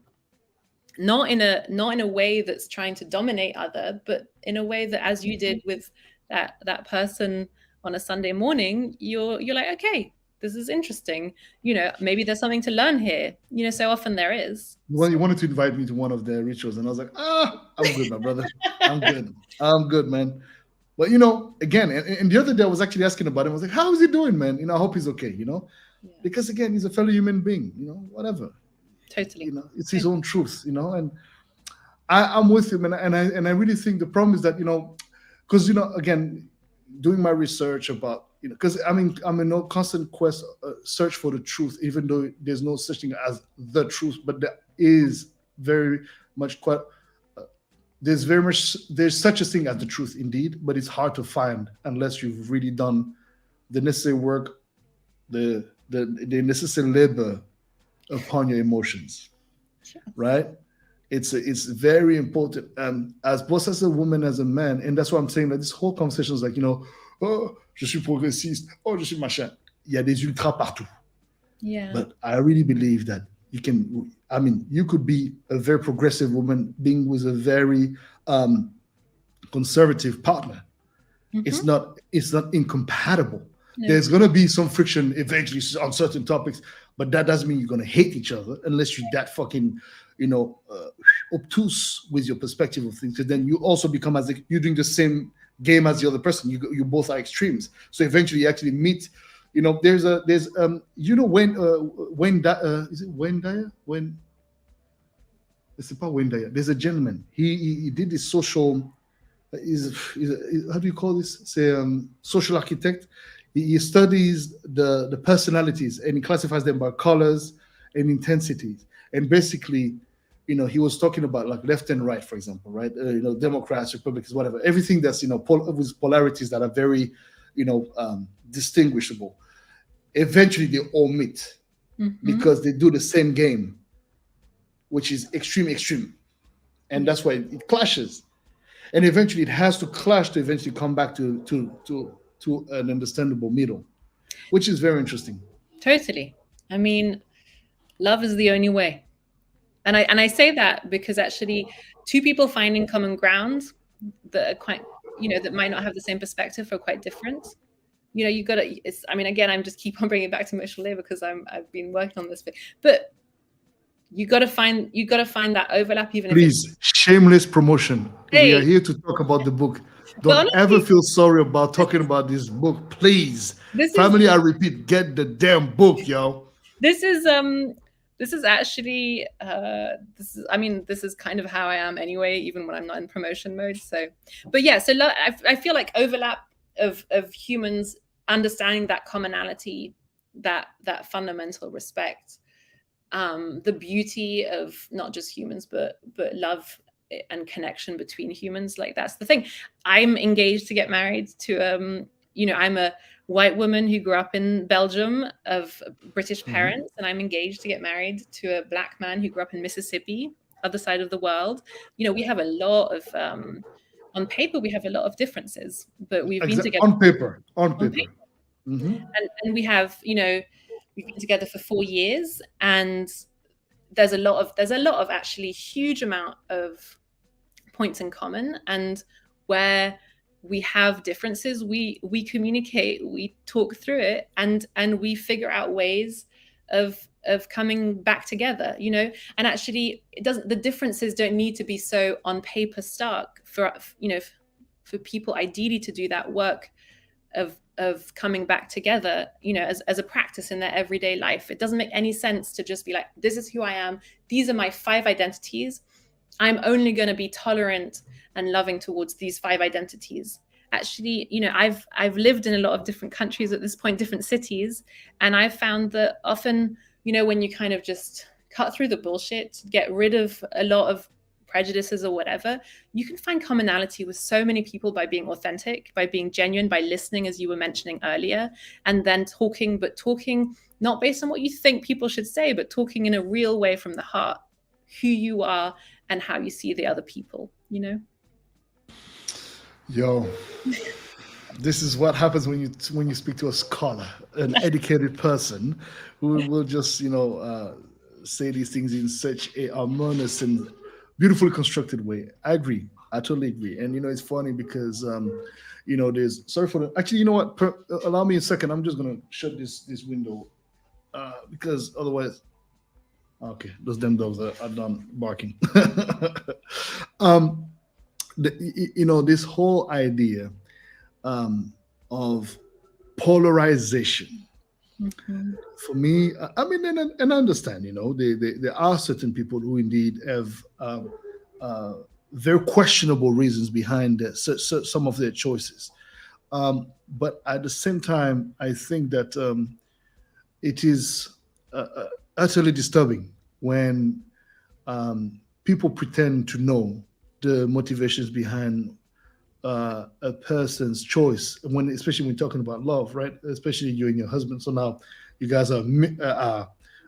not in a way that's trying to dominate other, but in a way that, as you did with that person on a Sunday morning, you're like, okay, this is interesting. Maybe there's something to learn here. So often there is. Well, you wanted to invite me to one of their rituals, and I was like, I'm good, my brother. I'm good, man. But again, and the other day I was actually asking about him. I was like, how is he doing, man? I hope he's okay. Yeah. Because again, he's a fellow human being. Whatever. Totally. It's his own truth. And I'm with him, and I really think the problem is that because again, doing my research about because I'm in a constant search for the truth, even though there's no such thing as the truth, but there is very much there's such a thing as the truth indeed, but it's hard to find unless you've really done the necessary work, the necessary labor upon your emotions. Sure. Right? It's very important, as both as a woman, as a man, and that's why I'm saying that this whole conversation is like, oh, je suis progressiste, oh, je suis machin. Il y a des ultras partout. Yeah. But I really believe that you could be a very progressive woman being with a very conservative partner. It's not incompatible. No. There's going to be some friction eventually on certain topics, but that doesn't mean you're going to hate each other unless you're that fucking, obtuse with your perspective of things. Because then you also become as if you're doing the same game as the other person. You both are extremes. So eventually you actually meet. There's when is it Wayne Dyer? It's about Wayne Dyer. There's a gentleman. He did this social. How do you call this? Say social architect. He studies the personalities and he classifies them by colors and intensities. And basically, he was talking about like left and right, for example, right? Democrats, Republicans, whatever. Everything that's with polarities that are very, distinguishable. Eventually, they all meet because they do the same game, which is extreme, and that's why it clashes. And eventually, it has to clash to eventually come back to an understandable middle, which is very interesting. Totally. I mean, love is the only way. And I say that because actually two people finding common ground that are quite, that might not have the same perspective are quite different. You got to, again, I'm just keep on bringing it back to emotional labor because I've been working on this bit, but you got to find that overlap. Even please, shameless promotion. Hey. We are here to talk about the book. Don't ever feel sorry about talking about this book, please. Family, I repeat, get the damn book, yo. This is actually this is kind of how I am anyway, even when I'm not in promotion mode. So, but yeah, so I feel like overlap of humans understanding that commonality, that fundamental respect, the beauty of not just humans, but love and connection between humans. Like that's the thing. I'm engaged to get married to I'm a white woman who grew up in Belgium of British parents, and I'm engaged to get married to a black man who grew up in Mississippi, other side of the world. We have a lot of on paper we have a lot of differences, but we've been together on paper. Mm-hmm. And we have we've been together for 4 years, and there's a lot of actually huge amount of points in common, and where we have differences, we communicate, we talk through it, and we figure out ways of coming back together, and actually the differences don't need to be so on paper stark for people ideally to do that work of coming back together, as a practice in their everyday life. It doesn't make any sense to just be like, this is who I am, these are my 5 identities, I'm only going to be tolerant and loving towards these 5 identities. Actually, I've lived in a lot of different countries at this point, different cities, and I've found that often, when you kind of just cut through the bullshit, get rid of a lot of prejudices or whatever, you can find commonality with so many people by being authentic, by being genuine, by listening, as you were mentioning earlier, and then talking not based on what you think people should say, but talking in a real way from the heart, who you are and how you see the other people, Yo, this is what happens when you speak to a scholar, an educated person who will just say these things in such a harmonious and beautifully constructed way. I agree. I totally agree. And it's funny because there's sorry for the actually, you know what? Allow me a second. I'm just gonna shut this window because otherwise, okay, those damn dogs are done barking. This whole idea of polarization. Mm-hmm. For me, and I understand, there are certain people who indeed have very questionable reasons behind some of their choices. But at the same time, I think that it is utterly disturbing when people pretend to know the motivations behind a person's choice, especially when talking about love, right? Especially you and your husband. So now you guys are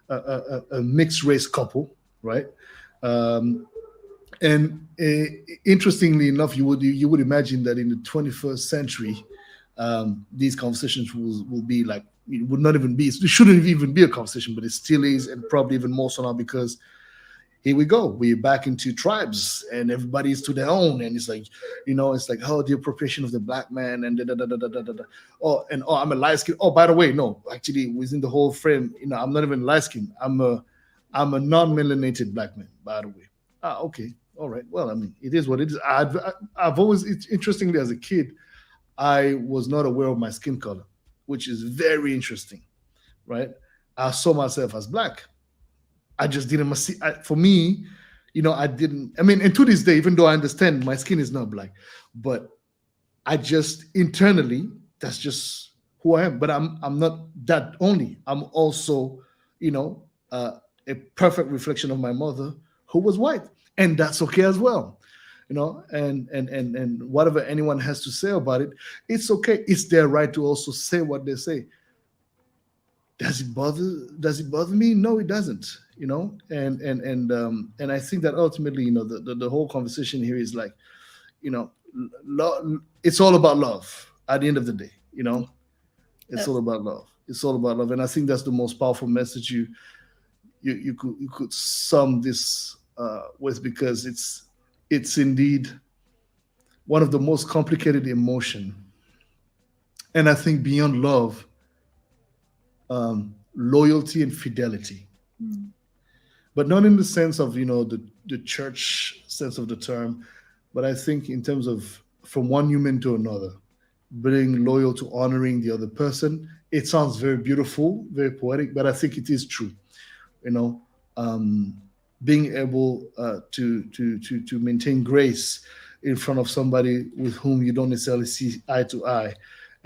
a mixed race couple, right? And interestingly enough, you would imagine that in the 21st century, these conversations will be like, it shouldn't even be a conversation, but it still is, and probably even more so now because here we go. We're back into tribes, and everybody's to their own. And it's like, it's like, oh, the appropriation of the black man, and da, da, da, da, da, da, da. Oh, I'm a light skin. Oh, by the way, no, actually, within the whole frame, I'm not even light skin. I'm a non-melanated black man, by the way. Okay, all right. Well, I mean, it is what it is. I've always, interestingly, as a kid, I was not aware of my skin color, which is very interesting, right? I saw myself as black. I just didn't see. For me, I didn't. I mean, and to this day, even though I understand my skin is not black, but I just internally, that's just who I am. But I'm not that only. I'm also, a perfect reflection of my mother, who was white, and that's okay as well. And whatever anyone has to say about it, it's okay. It's their right to also say what they say. Does it bother me? No, it doesn't. And I think that ultimately, the whole conversation here is like, it's all about love at the end of the day. It's all about love. It's all about love, and I think that's the most powerful message you could sum this with, because it's indeed one of the most complicated emotion, and I think beyond love, loyalty and fidelity, but not in the sense of the church sense of the term, but I think in terms of from one human to another, being loyal to honoring the other person. It sounds very beautiful, very poetic, but I think it is true. Being able to maintain grace in front of somebody with whom you don't necessarily see eye to eye,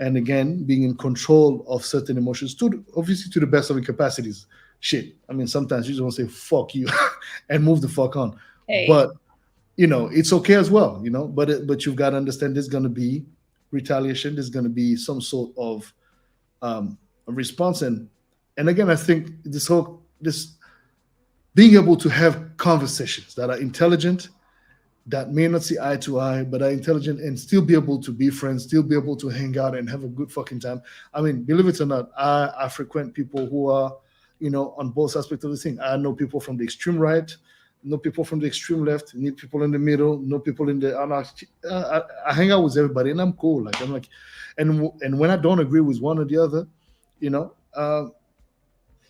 and again, being in control of certain emotions, obviously to the best of your capacities. Shit, I mean, sometimes you just want to say fuck you and move the fuck on. Hey. But it's okay as well. But you've got to understand there's going to be retaliation. There's going to be some sort of a response, and again, I think this being able to have conversations that are intelligent, that may not see eye to eye, but are intelligent, and still be able to be friends, still be able to hang out and have a good fucking time. I mean, believe it or not, I frequent people who are, on both aspects of the thing. I know people from the extreme right, know people from the extreme left, know people in the middle, know people in the I hang out with everybody, and I'm cool. Like I'm like, and when I don't agree with one or the other,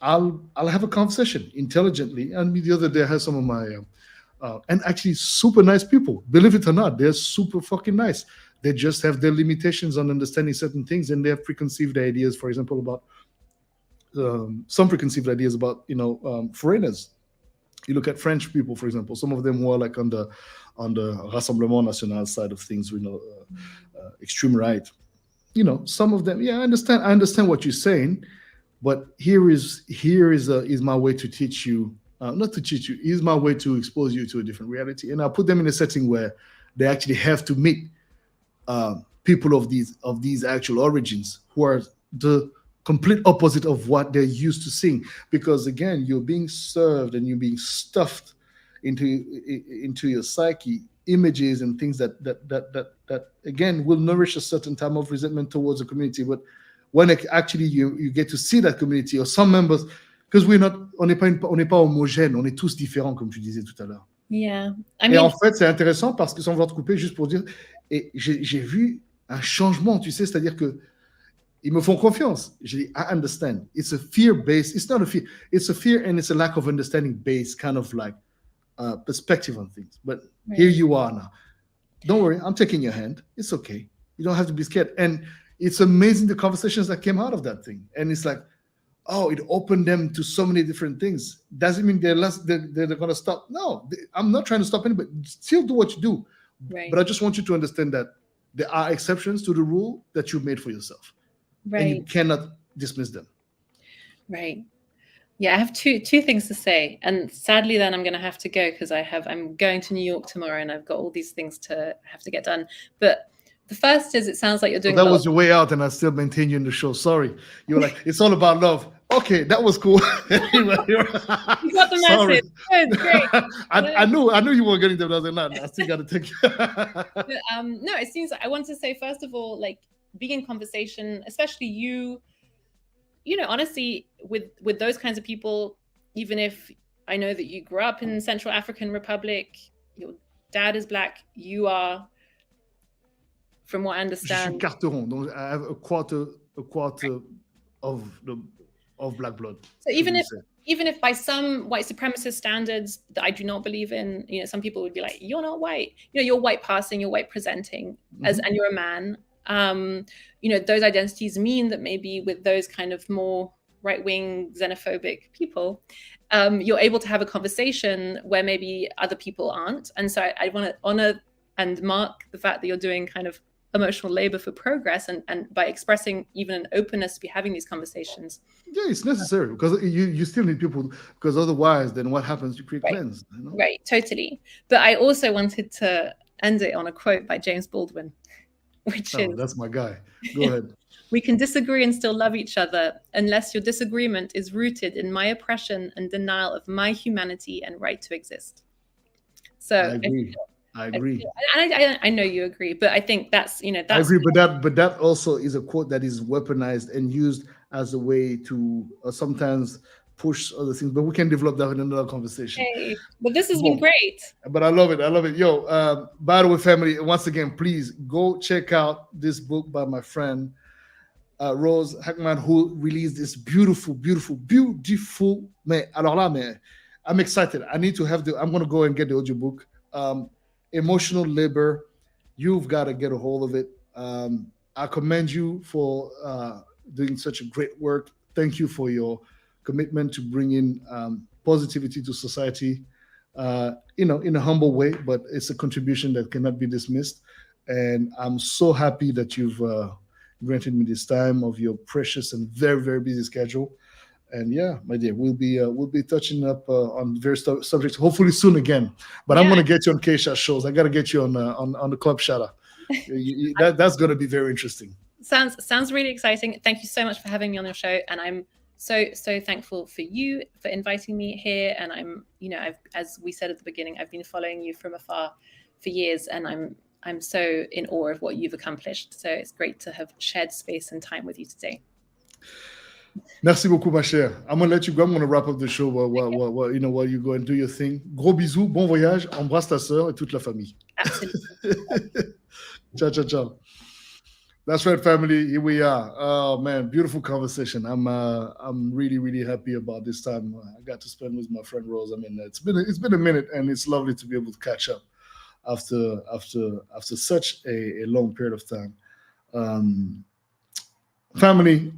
I'll have a conversation intelligently. And the other day I had some of my and actually super nice people. Believe it or not, they're super fucking nice. They just have their limitations on understanding certain things, and they have preconceived ideas, for example, about some preconceived ideas about foreigners. You look at French people, for example. Some of them were like on the Rassemblement National side of things, extreme right. Some of them, yeah, I understand what you're saying, but here is my way to teach you, not to teach you, is my way to expose you to a different reality, and I put them in a setting where they actually have to meet people of these actual origins who are the complete opposite of what they're used to seeing, because again, you're being served and you're being stuffed into your psyche images and things that again will nourish a certain type of resentment towards the community. But when actually you get to see that community or some members, because on n'est pas homogène, on est tous différents, comme tu disais tout à l'heure. Yeah. Et en fait, c'est intéressant parce que, sans vouloir te couper, juste pour dire, et j'ai vu un changement, tu sais, c'est-à-dire que ils me font confiance. J'ai dit, I understand. It's a fear-based, it's not a fear, it's a fear and it's a lack of understanding-based kind of like perspective on things. But here you are now. Don't worry, I'm taking your hand. It's okay. You don't have to be scared. And it's amazing the conversations that came out of that thing. And it's like, oh, it opened them to so many different things. Doesn't mean they're going to stop. No, I'm not trying to stop anybody. Still do what you do. Right. But I just want you to understand that there are exceptions to the rule that you made for yourself. Right. And you cannot dismiss them. Right. Yeah, I have two things to say. And sadly, then I'm going to have to go because I'm going to New York tomorrow and I've got all these things to have to get done. But the first is, it sounds like you're doing. That was your way out, and I still maintain you in the show. Sorry, you were like, it's all about love. Okay, that was cool. You got the message. Good, great. I knew you were getting them. I was like, no, I still got to take. But, no, it seems like I want to say, first of all, like being in conversation, especially you know, honestly, with those kinds of people, even if I know that you grew up in Central African Republic. Your dad is Black. You are, from what I Je suis understand, Carteron, donc I have a quarter of black blood. so should we say. even if by some white supremacist standards that I do not believe in, some people would be like, you're not white. You're white passing, you're white presenting, and you're a man. Those identities mean that maybe with those kind of more right-wing xenophobic people, you're able to have a conversation where maybe other people aren't. And so I want to honor and mark the fact that you're doing kind of emotional labor for progress, and by expressing even an openness to be having these conversations. Yeah, it's necessary, because you still need people, because otherwise then what happens? You create clans. Right, totally. But I also wanted to end it on a quote by James Baldwin, which is, that's my guy. Go ahead. We can disagree and still love each other unless your disagreement is rooted in my oppression and denial of my humanity and right to exist. So I agree. I know you agree, but I think that's that's. I agree, but that also is a quote that is weaponized and used as a way to sometimes push other things. But we can develop that in another conversation. Hey, but this has been great. But I love it. Yo, by the way, family, once again, please go check out this book by my friend Rose Hackman, who released this beautiful. Man, alors là, man, I'm excited. I'm going to go and get the audiobook. Emotional labor, you've got to get a hold of it. I commend you for doing such a great work. Thank you for your commitment to bringing positivity to society, in a humble way, but it's a contribution that cannot be dismissed. And I'm so happy that you've granted me this time of your precious and very, very busy schedule. And yeah, my dear, we'll be touching up on various subjects, hopefully soon again. But I'm going to get you on Keisha shows. I got to get you on the Club Shada. That's going to be very interesting. Sounds really exciting. Thank you so much for having me on your show, and I'm so thankful for you for inviting me here. And I'm, as we said at the beginning, I've been following you from afar for years, and I'm so in awe of what you've accomplished. So it's great to have shared space and time with you today. Merci beaucoup, ma chère. I'm going to let you go. I'm going to wrap up the show while you go and do your thing. Gros bisous, bon voyage, embrasse ta sœur et toute la famille. Absolutely. Ciao. That's right, family. Here we are. Oh man, beautiful conversation. I'm really, really happy about this time I got to spend with my friend Rose. I mean, it's been a minute, and it's lovely to be able to catch up after such a long period of time. Family,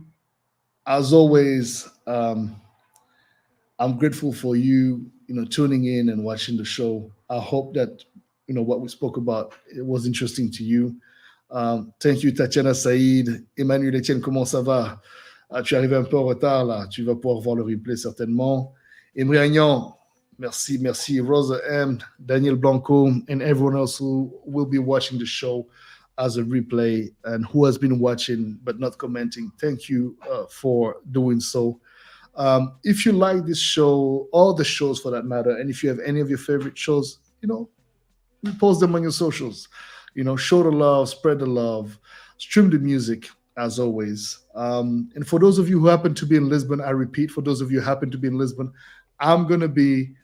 as always, I'm grateful for you, tuning in and watching the show. I hope that, what we spoke about, it was interesting to you. Thank you, Tatiana Saïd. Emmanuel Etienne, comment ça va? Tu es arrivé un peu en retard, là. Tu vas pouvoir voir le replay, certainement. Emery Agnan, merci. Rosa M, Daniel Blanco, and everyone else who will be watching the show as a replay and who has been watching but not commenting. Thank you for doing so. If you like this show, all the shows for that matter, and if you have any of your favorite shows, repost them on your socials. Show the love, spread the love, stream the music as always. And for those of you who happen to be in Lisbon, I repeat, for those of you who happen to be in Lisbon, I'm going to be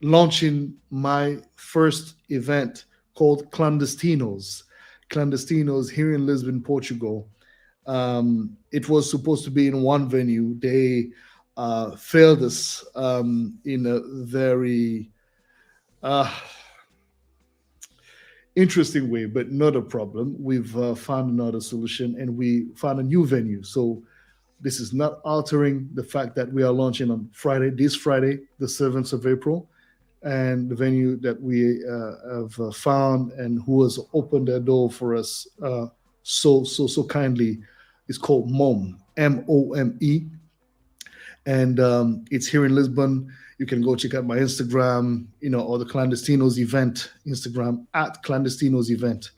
launching my first event called Clandestinos here in Lisbon, Portugal. It was supposed to be in one venue. They failed us in a very interesting way, but not a problem. We've found another solution, and we found a new venue. So this is not altering the fact that we are launching on this Friday, the 7th of April. And the venue that we have found and who has opened their door for us so kindly is called MOME, M-O-M-E. And it's here in Lisbon. You can go check out my Instagram, or the Clandestinos event Instagram, at Clandestinos event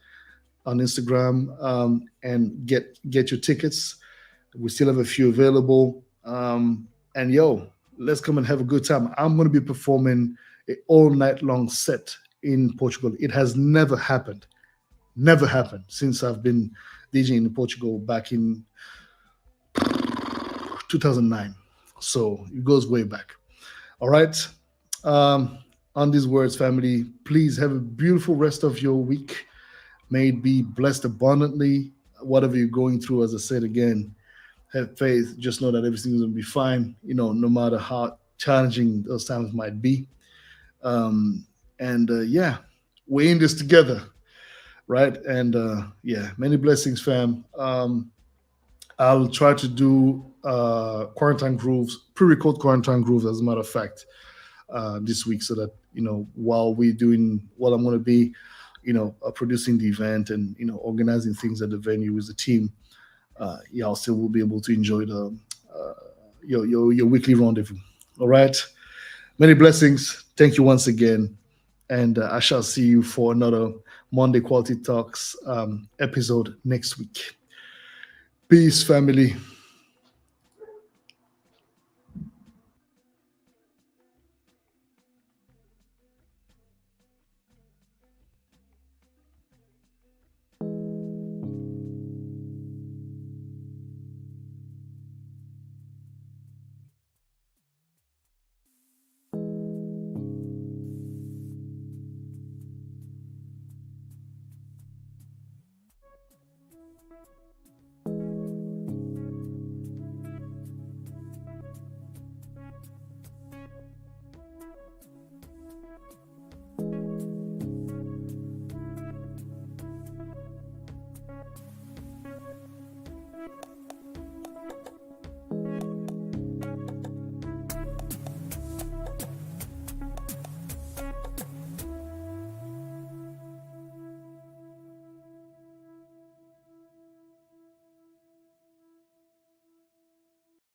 on Instagram, and get your tickets. We still have a few available. And let's come and have a good time. I'm going to be performing an all-night long set in Portugal. It has never happened since I've been DJing in Portugal back in 2009. So it goes way back. All right. On these words, family, please have a beautiful rest of your week. May it be blessed abundantly. Whatever you're going through, as I said again, have faith. Just know that everything's going to be fine, no matter how challenging those times might be. And yeah, we're in this together, right? And yeah, many blessings, fam. I'll try to do quarantine grooves, pre-record quarantine grooves, as a matter of fact, this week, so that while I'm going to be, producing the event and organizing things at the venue with the team, y'all still will be able to enjoy the your weekly rendezvous. All right, many blessings. Thank you once again, and I shall see you for another Monday Quality Talks episode next week. Peace, family.